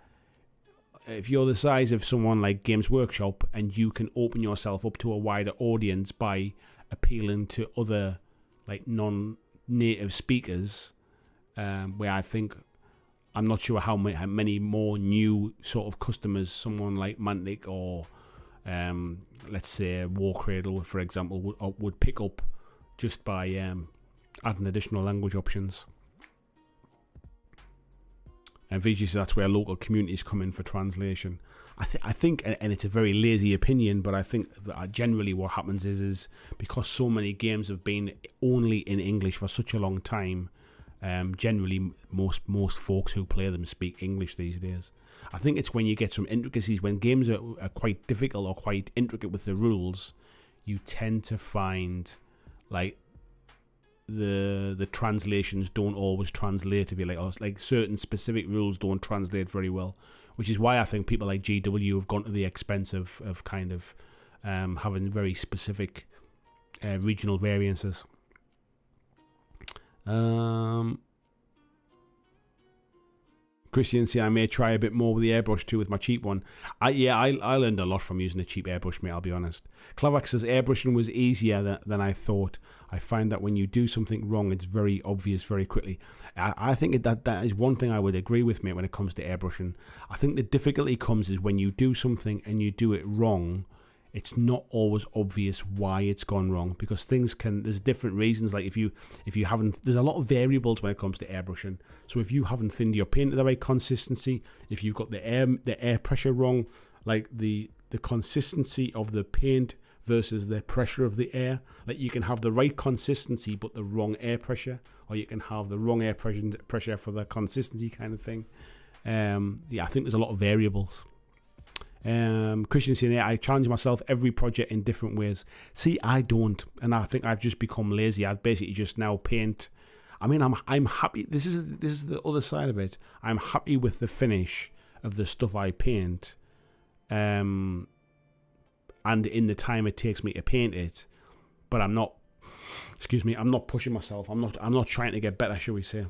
if you're the size of someone like Games Workshop and you can open yourself up to a wider audience by appealing to other like non-native speakers, where I think, I'm not sure how many more new sort of customers someone like Mantic or let's say Warcradle, for example, would pick up just by adding additional language options. And VG says that's where local communities come in for translation. I think, and it's a very lazy opinion, but I think that generally what happens is because so many games have been only in English for such a long time, generally most folks who play them speak English these days. I think it's when you get some intricacies, when games are quite difficult or quite intricate with the rules, you tend to find like the translations don't always translate, if you like certain specific rules don't translate very well, which is why I think people like GW have gone to the expense of kind of having very specific regional variances. Christian say I may try a bit more with the airbrush too with my cheap one. I learned a lot from using a cheap airbrush, mate, I'll be honest. Clavax says airbrushing was easier than I thought. I find that when you do something wrong, it's very obvious very quickly. I think that is one thing I would agree with, mate, when it comes to airbrushing. I think the difficulty comes is when you do something and you do it wrong, it's not always obvious why it's gone wrong, because there's different reasons. Like if you haven't, there's a lot of variables when it comes to airbrushing. So if you haven't thinned your paint to the right consistency, if you've got the air pressure wrong, like the consistency of the paint versus the pressure of the air, like you can have the right consistency but the wrong air pressure, or you can have the wrong air pressure for the consistency kind of thing. I think there's a lot of variables. Christian saying, I challenge myself every project in different ways. See, I don't, and I think I've just become lazy. I basically just now paint. I mean, I'm happy. This is the other side of it. I'm happy with the finish of the stuff I paint, and in the time it takes me to paint it. But I'm not. Excuse me. I'm not pushing myself. I'm not trying to get better, shall we say?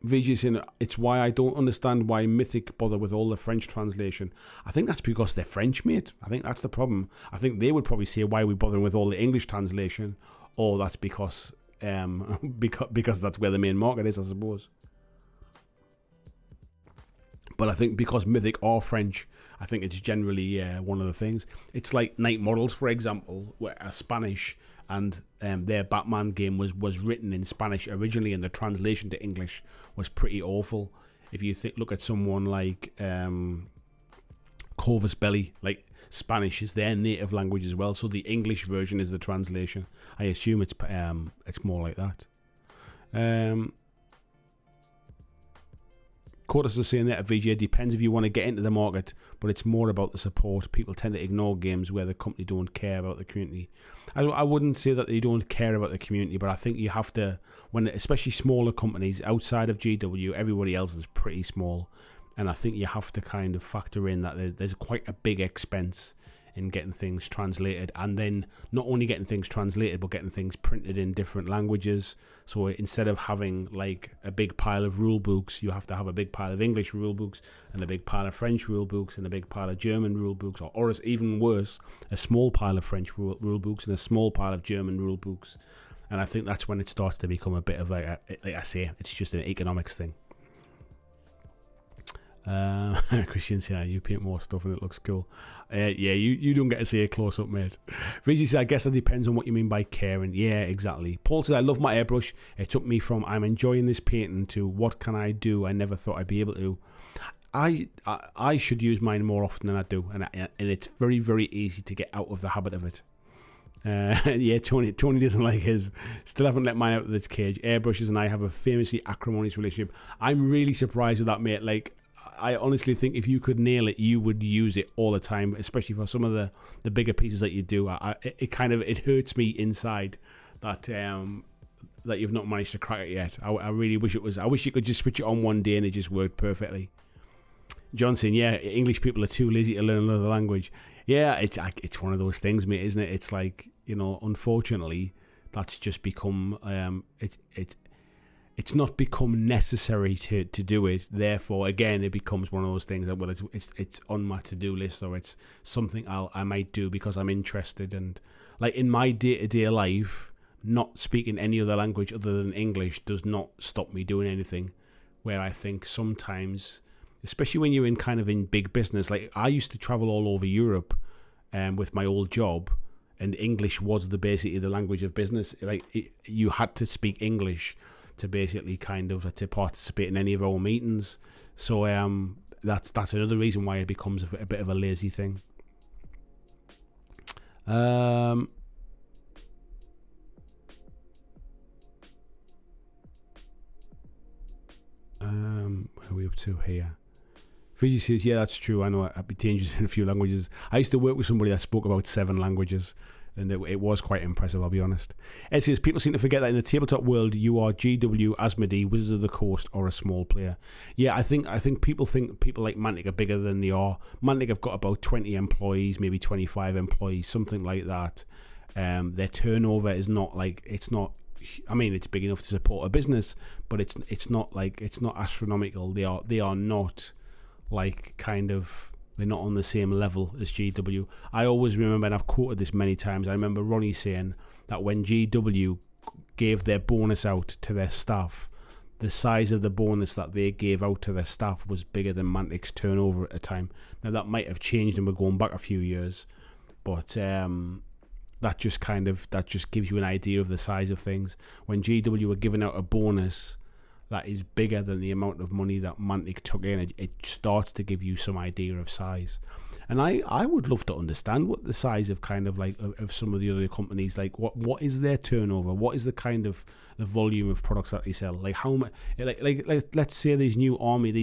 VG saying, it's why I don't understand why Mythic bother with all the French translation. I think that's because they're French, mate. I think that's the problem. I think they would probably say, why are we bothering with all the English translation? Or that's because because that's where the main market is, I suppose. But I think because Mythic are French, I think it's generally one of the things. It's like Night Models, for example, where are Spanish, and their Batman game was written in Spanish originally, and the translation to English was pretty awful. If you look at someone like Corvus Belli, like Spanish is their native language as well, so the English version is the translation. I assume it's more like that. Curtis is saying that at VGA depends if you want to get into the market, but it's more about the support. People tend to ignore games where the company don't care about the community. I wouldn't say that they don't care about the community, but I think you have to, when especially smaller companies outside of GW, everybody else is pretty small, and I think you have to kind of factor in that there's quite a big expense in getting things translated, and then not only getting things translated but getting things printed in different languages. So instead of having like a big pile of rule books, you have to have a big pile of English rule books and a big pile of French rule books and a big pile of German rule books, or even worse, a small pile of French rule books and a small pile of German rule books. And I think that's when it starts to become a bit of like I say, it's just an economics thing. Christian said, you paint more stuff and it looks cool. Yeah, you don't get to see a close up, mate. Vijay said, I guess it depends on what you mean by caring. Yeah, exactly. Paul said, I love my airbrush. It took me from I'm enjoying this painting to what can I do I never thought I'd be able to. I should use mine more often than I do, and it's very, very easy to get out of the habit of it. Yeah, Tony doesn't like his. Still haven't let mine out of its cage. Airbrushes and I have a famously acrimonious relationship. I'm really surprised with that, mate. Like, I honestly think if you could nail it, you would use it all the time, especially for some of the bigger pieces that you do. It hurts me inside that that you've not managed to crack it yet. I really wish it was. I wish you could just switch it on one day and it just worked perfectly. Johnson, yeah, English people are too lazy to learn another language. Yeah, it's one of those things, mate, isn't it? It's like, you know, unfortunately, that's just become it's not become necessary to do it. Therefore, again, it becomes one of those things that, well, it's on my to-do list, or it's something I might do because I'm interested. And like in my day-to-day life, not speaking any other language other than English does not stop me doing anything. Where I think sometimes, especially when you're in big business, like I used to travel all over Europe with my old job, and English was basically the language of business. Like you had to speak English to basically to participate in any of our meetings. So that's another reason why it becomes a bit of a lazy thing. Where are we up to here? Fiji says, yeah, that's true. I know I'd be dangerous in a few languages. I used to work with somebody that spoke about 7 languages, and it was quite impressive, I'll be honest. It says, people seem to forget that in the tabletop world, you are GW, Asmodee, Wizards of the Coast, or a small player. Yeah, I think people think people like Mantic are bigger than they are. Mantic have got about 20 employees, maybe 25 employees, something like that. Their turnover is not like, it's not, I mean, it's big enough to support a business, but it's not astronomical. They are not like they're not on the same level as GW. I always remember, and I've quoted this many times, I remember Ronnie saying that when GW gave their bonus out to their staff, the size of the bonus that they gave out to their staff was bigger than Mantic's turnover at the time. Now that might have changed, and we're going back a few years, but that just gives you an idea of the size of things. When GW were giving out a bonus that is bigger than the amount of money that Mantic took in, it starts to give you some idea of size. And I would love to understand what the size of of some of the other companies, like what is their turnover, what is the volume of products that they sell, like how much, like let's say these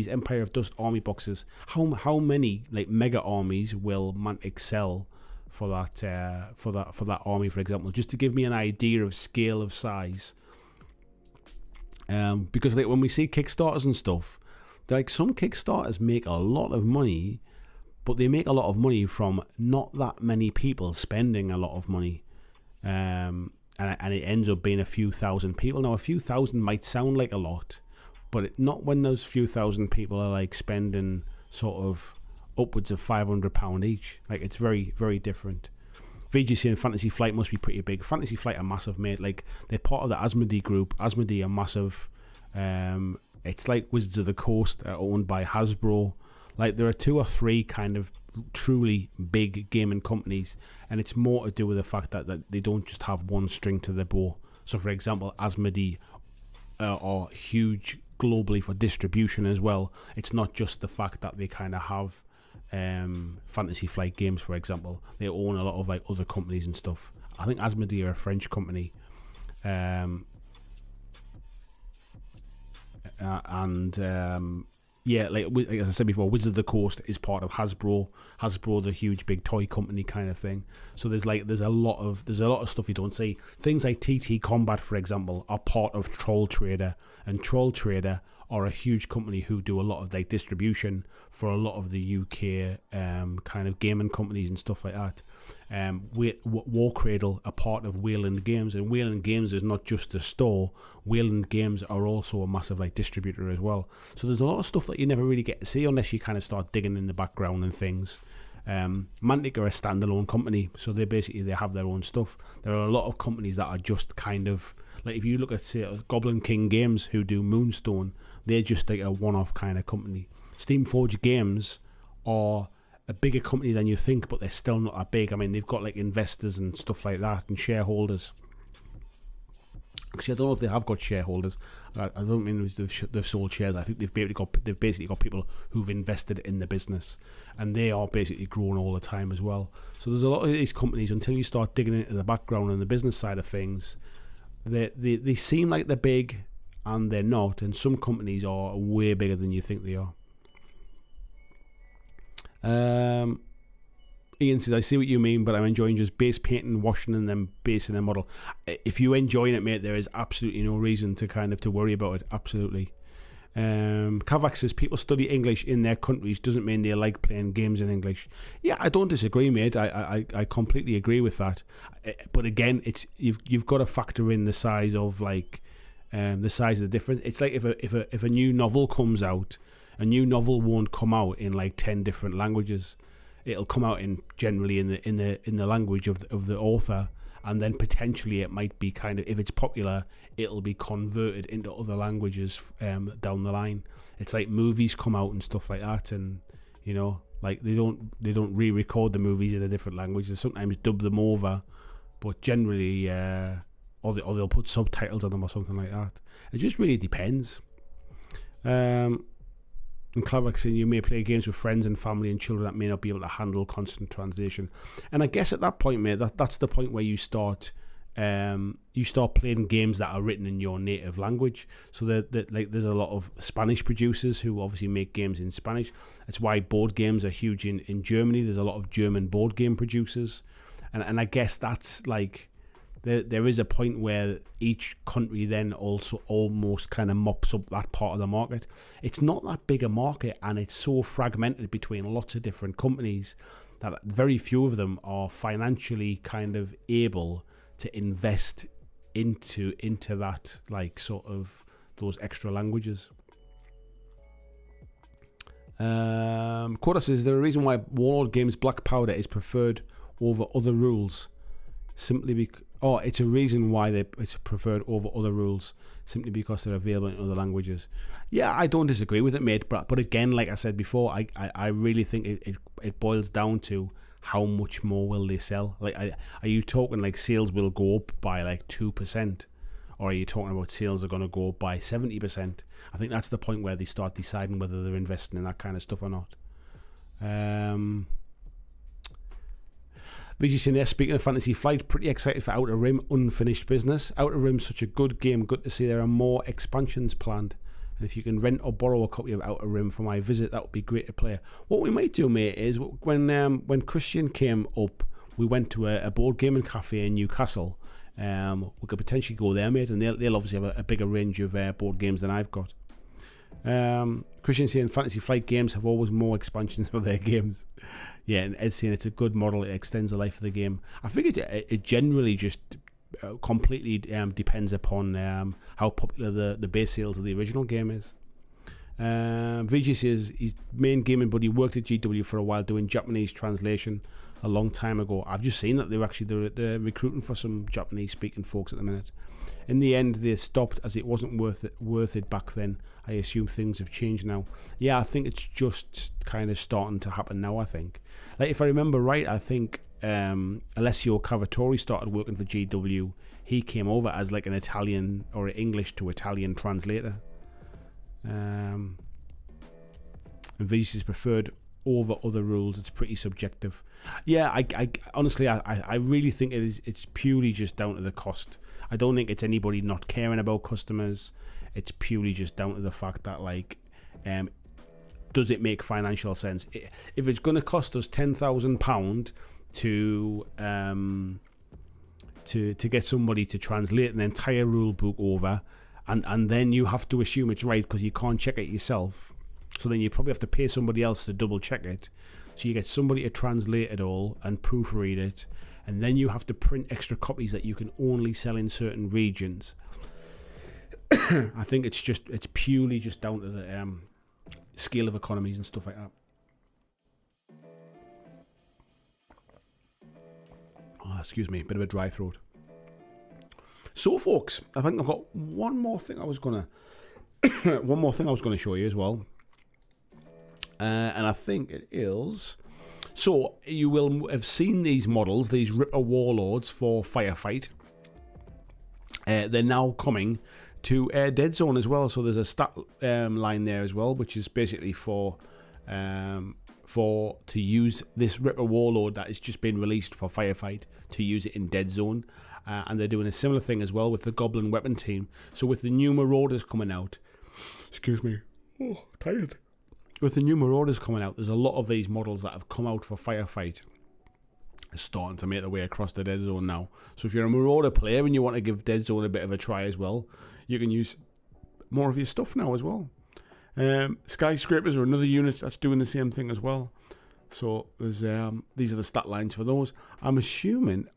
Empire of Dust army boxes, how many like mega armies will Mantic sell for that army, for example, just to give me an idea of scale of size. Because like when we see Kickstarters and stuff, like some Kickstarters make a lot of money, but they make a lot of money from not that many people spending a lot of money, and it ends up being a few thousand people. Now, a few thousand might sound like a lot, but not when those few thousand people are like spending sort of upwards of £500 each. Like, it's very, very different. VGC and Fantasy Flight must be pretty big. Fantasy Flight are massive, mate. Like, they're part of the Asmodee group. Asmodee are massive. It's like Wizards of the Coast, owned by Hasbro. Like, there are 2 or 3 kind of truly big gaming companies, and it's more to do with the fact that they don't just have one string to their bow. So, for example, Asmodee are huge globally for distribution as well. It's not just the fact that they kind of have Fantasy Flight Games, for example. They own a lot of like other companies and stuff. I think Asmodee are a French company, and yeah, like as I said before, Wizards of the Coast is part of Hasbro. Hasbro, the huge big toy company kind of thing. So there's a lot of stuff you don't see. Things like TT Combat, for example, are part of Troll Trader, and Troll Trader are a huge company who do a lot of like distribution for a lot of the UK kind of gaming companies and stuff like that. War Cradle are part of Wayland Games, and Wayland Games is not just a store. Wayland Games are also a massive like distributor as well. So there's a lot of stuff that you never really get to see unless you kind of start digging in the background and things. Mantic are a standalone company, so they have their own stuff. There are a lot of companies that are just kind of like, if you look at, say, Goblin King Games, who do Moonstone, they're just like a one-off kind of company. Steamforged Games are a bigger company than you think, but they're still not that big. I mean, they've got like investors and stuff like that and shareholders. Actually, I don't know if they have got shareholders. I don't mean they've sold shares. I think they've basically got people who've invested in the business, and they are basically growing all the time as well. So there's a lot of these companies, until you start digging into the background and the business side of things, they seem like they're big, and they're not. And some companies are way bigger than you think they are. Ian says, I see what you mean, but I'm enjoying just base painting, washing, and then basing a model. If you're enjoying it, mate, there is absolutely no reason to worry about it. Absolutely. Kavak says, people study English in their countries doesn't mean they like playing games in English. Yeah, I don't disagree, mate. I completely agree with that. But again, it's you've got to factor in the size of like the size of the difference. It's like if a new novel comes out, a new novel won't come out in like 10 different languages. It'll come out generally in the language of the author, and then potentially it might be kind of, if it's popular, it'll be converted into other languages down the line. It's like movies come out and stuff like that, and you know, like they don't re-record the movies in a different language. They sometimes dub them over, but generally, or they'll put subtitles on them or something like that. It just really depends. And Clavac saying, you may play games with friends and family and children that may not be able to handle constant translation. And I guess at that point, mate, that's the point where you start playing games that are written in your native language. So that like there's a lot of Spanish producers who obviously make games in Spanish. That's why board games are huge in Germany. There's a lot of German board game producers. And I guess that's like, there is a point where each country then also almost kind of mops up that part of the market. It's not that big a market, and it's so fragmented between lots of different companies that very few of them are financially kind of able to invest into that, like sort of those extra languages. Quota says, there is a reason why Warlord Games Black Powder is preferred over other rules, simply because it's a reason why it's preferred over other rules, simply because they're available in other languages. Yeah, I don't disagree with it, mate. But again, like I said before, I really think it boils down to how much more will they sell. Like, are you talking like sales will go up by like 2%, or are you talking about sales are going to go up by 70%? I think that's the point where they start deciding whether they're investing in that kind of stuff or not. VGC in there, speaking of Fantasy Flight, pretty excited for Outer Rim, unfinished business. Outer Rim's such a good game, good to see there are more expansions planned. And if you can rent or borrow a copy of Outer Rim for my visit, that would be great to play. What we might do, mate, is when Christian came up, we went to a board gaming cafe in Newcastle. We could potentially go there, mate, and they'll obviously have a bigger range of board games than I've got. Christian saying Fantasy Flight games have always more expansions for their games. Yeah, and Ed's saying it's a good model. It extends the life of the game. I think it generally just completely depends upon how popular the base sales of the original game is. VG says his main gaming buddy worked at GW for a while doing Japanese translation a long time ago. I've just seen that they're recruiting for some Japanese speaking folks at the minute. In the end, they stopped as it wasn't worth it back then. I assume things have changed now. Yeah, I think it's just kind of starting to happen now, I think. Like, if I remember right, I think Alessio Cavatori started working for GW. He came over as like an Italian or an English to Italian translator. And VG's preferred over other rules. It's pretty subjective. Yeah, I honestly, I really think it's purely just down to the cost. I don't think it's anybody not caring about customers. It's purely just down to the fact that, like, does it make financial sense? If it's going to cost us £10,000 to get somebody to translate an entire rule book over, and then you have to assume it's right because you can't check it yourself, so then you probably have to pay somebody else to double check it. So you get somebody to translate it all and proofread it, and then you have to print extra copies that you can only sell in certain regions. I think it's purely just down to the scale of economies and stuff like that. Oh, excuse me, bit of a dry throat. So, folks, I think I've got one more thing I was gonna show you as well. And I think it is. So you will have seen these models, these Ripper Warlords for Firefight. They're now coming to Dead Zone as well. So there's a stat line there as well, which is basically for to use this Ripper Warlord that has just been released for Firefight, to use it in Dead Zone. And they're doing a similar thing as well with the Goblin Weapon Team. So with the new Marauders coming out, excuse me, oh, tired. With the new Marauders coming out, there's a lot of these models that have come out for Firefight starting to make their way across the Dead Zone now. So if you're a Marauder player and you want to give Dead Zone a bit of a try as well, you can use more of your stuff now as well. Skyscrapers are another unit that's doing the same thing as well. So there's these are the stat lines for those. I'm assuming,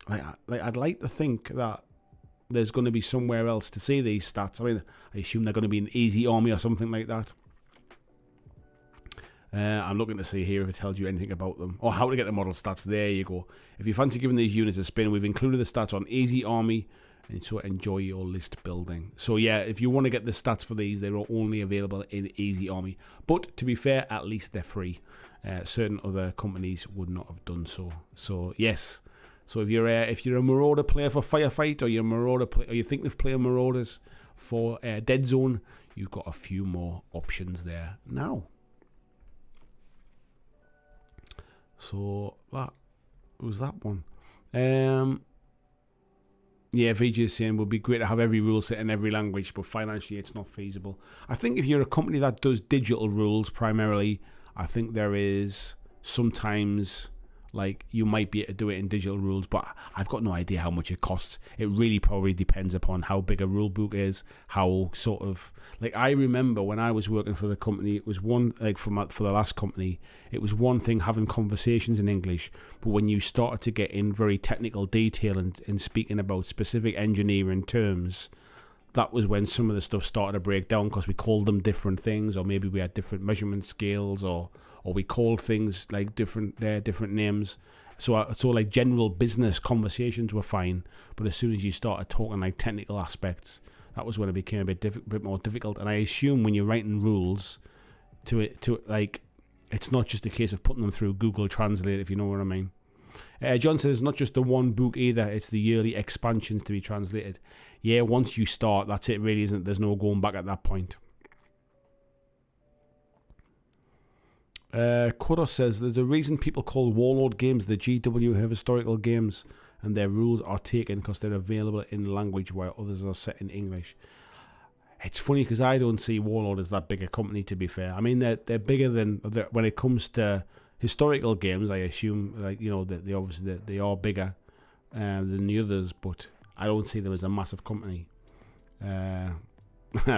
I'd like to think that there's going to be somewhere else to see these stats. I mean, I assume they're going to be an Easy Army or something like that. I'm looking to see here if it tells you anything about them or how to get the model stats. There you go. If you fancy giving these units a spin, we've included the stats on Easy Army, and so enjoy your list building. So yeah, if you want to get the stats for these, they're only available in Easy Army. But to be fair, at least they're free. Certain other companies would not have done so. So yes. So if you're a Marauder player for Firefight, or you're a Marauder or you think of playing Marauders for Dead Zone, you've got a few more options there now. So that was that one. Yeah, VJ is saying it would be great to have every rule set in every language, but financially it's not feasible. I think if you're a company that does digital rules primarily, I think there is sometimes, like, you might be able to do it in digital rules, but I've got no idea how much it costs. It really probably depends upon how big a rule book is, how sort of, like, I remember when I was working for the company, it was one, like, for the last company, it was one thing having conversations in English, but when you started to get in very technical detail and speaking about specific engineering terms, that was when some of the stuff started to break down, because we called them different things, or maybe we had different measurement scales, or we called things like different names. So like general business conversations were fine, but as soon as you started talking like technical aspects, that was when it became a bit more difficult. And I assume when you're writing rules to like, it's not just a case of putting them through Google Translate, if you know what I mean. John says it's not just the one book either, it's the yearly expansions to be translated. Yeah, once you start, that's it, really, isn't it? There's no going back at that point. Kodos says there's a reason people call Warlord games the GW have historical games, and their rules are taken because they're available in language while others are set in English. It's funny because I don't see Warlord as that big a company, to be fair. I mean, they're bigger than, when it comes to historical games, I assume, like, you know, that they are bigger than the others, but I don't see them as a massive company.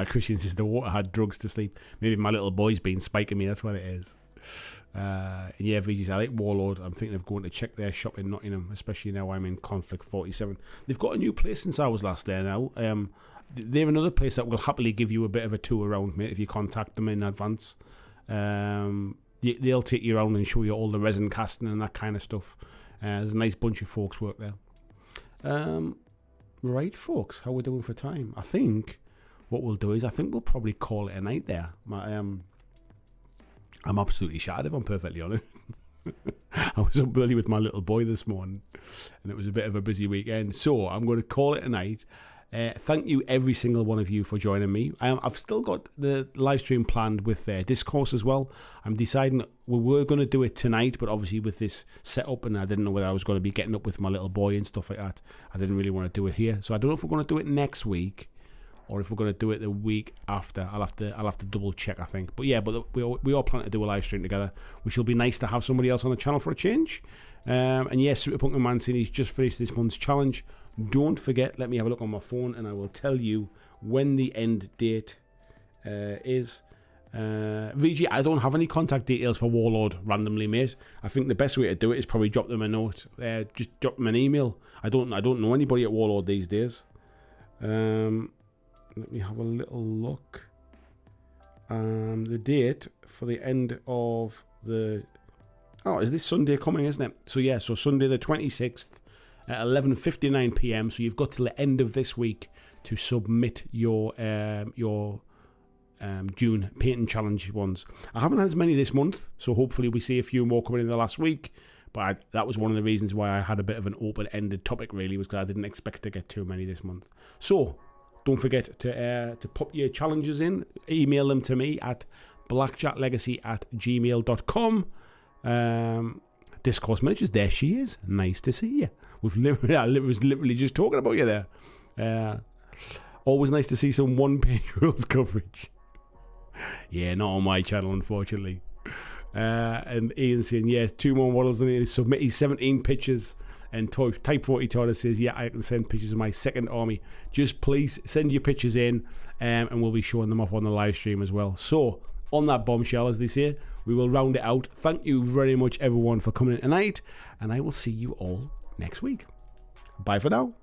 Christian says the water had drugs to sleep. Maybe my little boy's been spiking me, that's what it is. Yeah, VGs, I like Warlord. I'm thinking of going to check their shop in Nottingham, especially now I'm in Conflict 47. They've got a new place since I was last there now. They're another place that will happily give you a bit of a tour around, mate, if you contact them in advance. They'll take you around and show you all the resin casting and that kind of stuff. There's a nice bunch of folks work there. Right, folks, how we're doing for time? I think what we'll do is we'll probably call it a night there. I'm absolutely shattered, if I'm perfectly honest. I was up early with my little boy this morning, and it was a bit of a busy weekend. So I'm going to call it a night. Thank you, every single one of you, for joining me. I've still got the live stream planned with Discourse as well. I'm deciding we were going to do it tonight, but obviously with this setup, and I didn't know whether I was going to be getting up with my little boy and stuff like that, I didn't really want to do it here. So I don't know if we're going to do it next week or if we're going to do it the week after. I'll have to double check, I think. But yeah, we all plan to do a live stream together, which will be nice to have somebody else on the channel for a change. And yes, Super Pumpkin Man saying he's just finished this month's challenge. Don't forget, let me have a look on my phone and I will tell you when the end date is. VG, I don't have any contact details for Warlord randomly, mate. I think the best way to do it is probably drop them a note. Just drop them an email. I don't know anybody at Warlord these days. Let me have a little look. The date for the end of the... Oh, is this Sunday coming, isn't it? So yeah, so Sunday the 26th at 11:59 p.m. So you've got till the end of this week to submit your June painting challenge ones. I haven't had as many this month, so hopefully we see a few more coming in the last week. But that was one of the reasons why I had a bit of an open-ended topic, really, was because I didn't expect to get too many this month. So don't forget to pop your challenges in. Email them to me at blackjacklegacy@gmail.com. Discourse Miniatures, there she is. Nice to see you. I was literally just talking about you there. Always nice to see some one-page rules coverage. Yeah, not on my channel, unfortunately. And Ian saying, yeah, 2 more models than he submit. He's 17 pictures. And Type 40 Tortoise says, yeah, I can send pictures of my second army. Just please send your pictures in, and we'll be showing them off on the live stream as well. So, on that bombshell, as they say, we will round it out. Thank you very much, everyone, for coming in tonight, and I will see you all next week. Bye for now.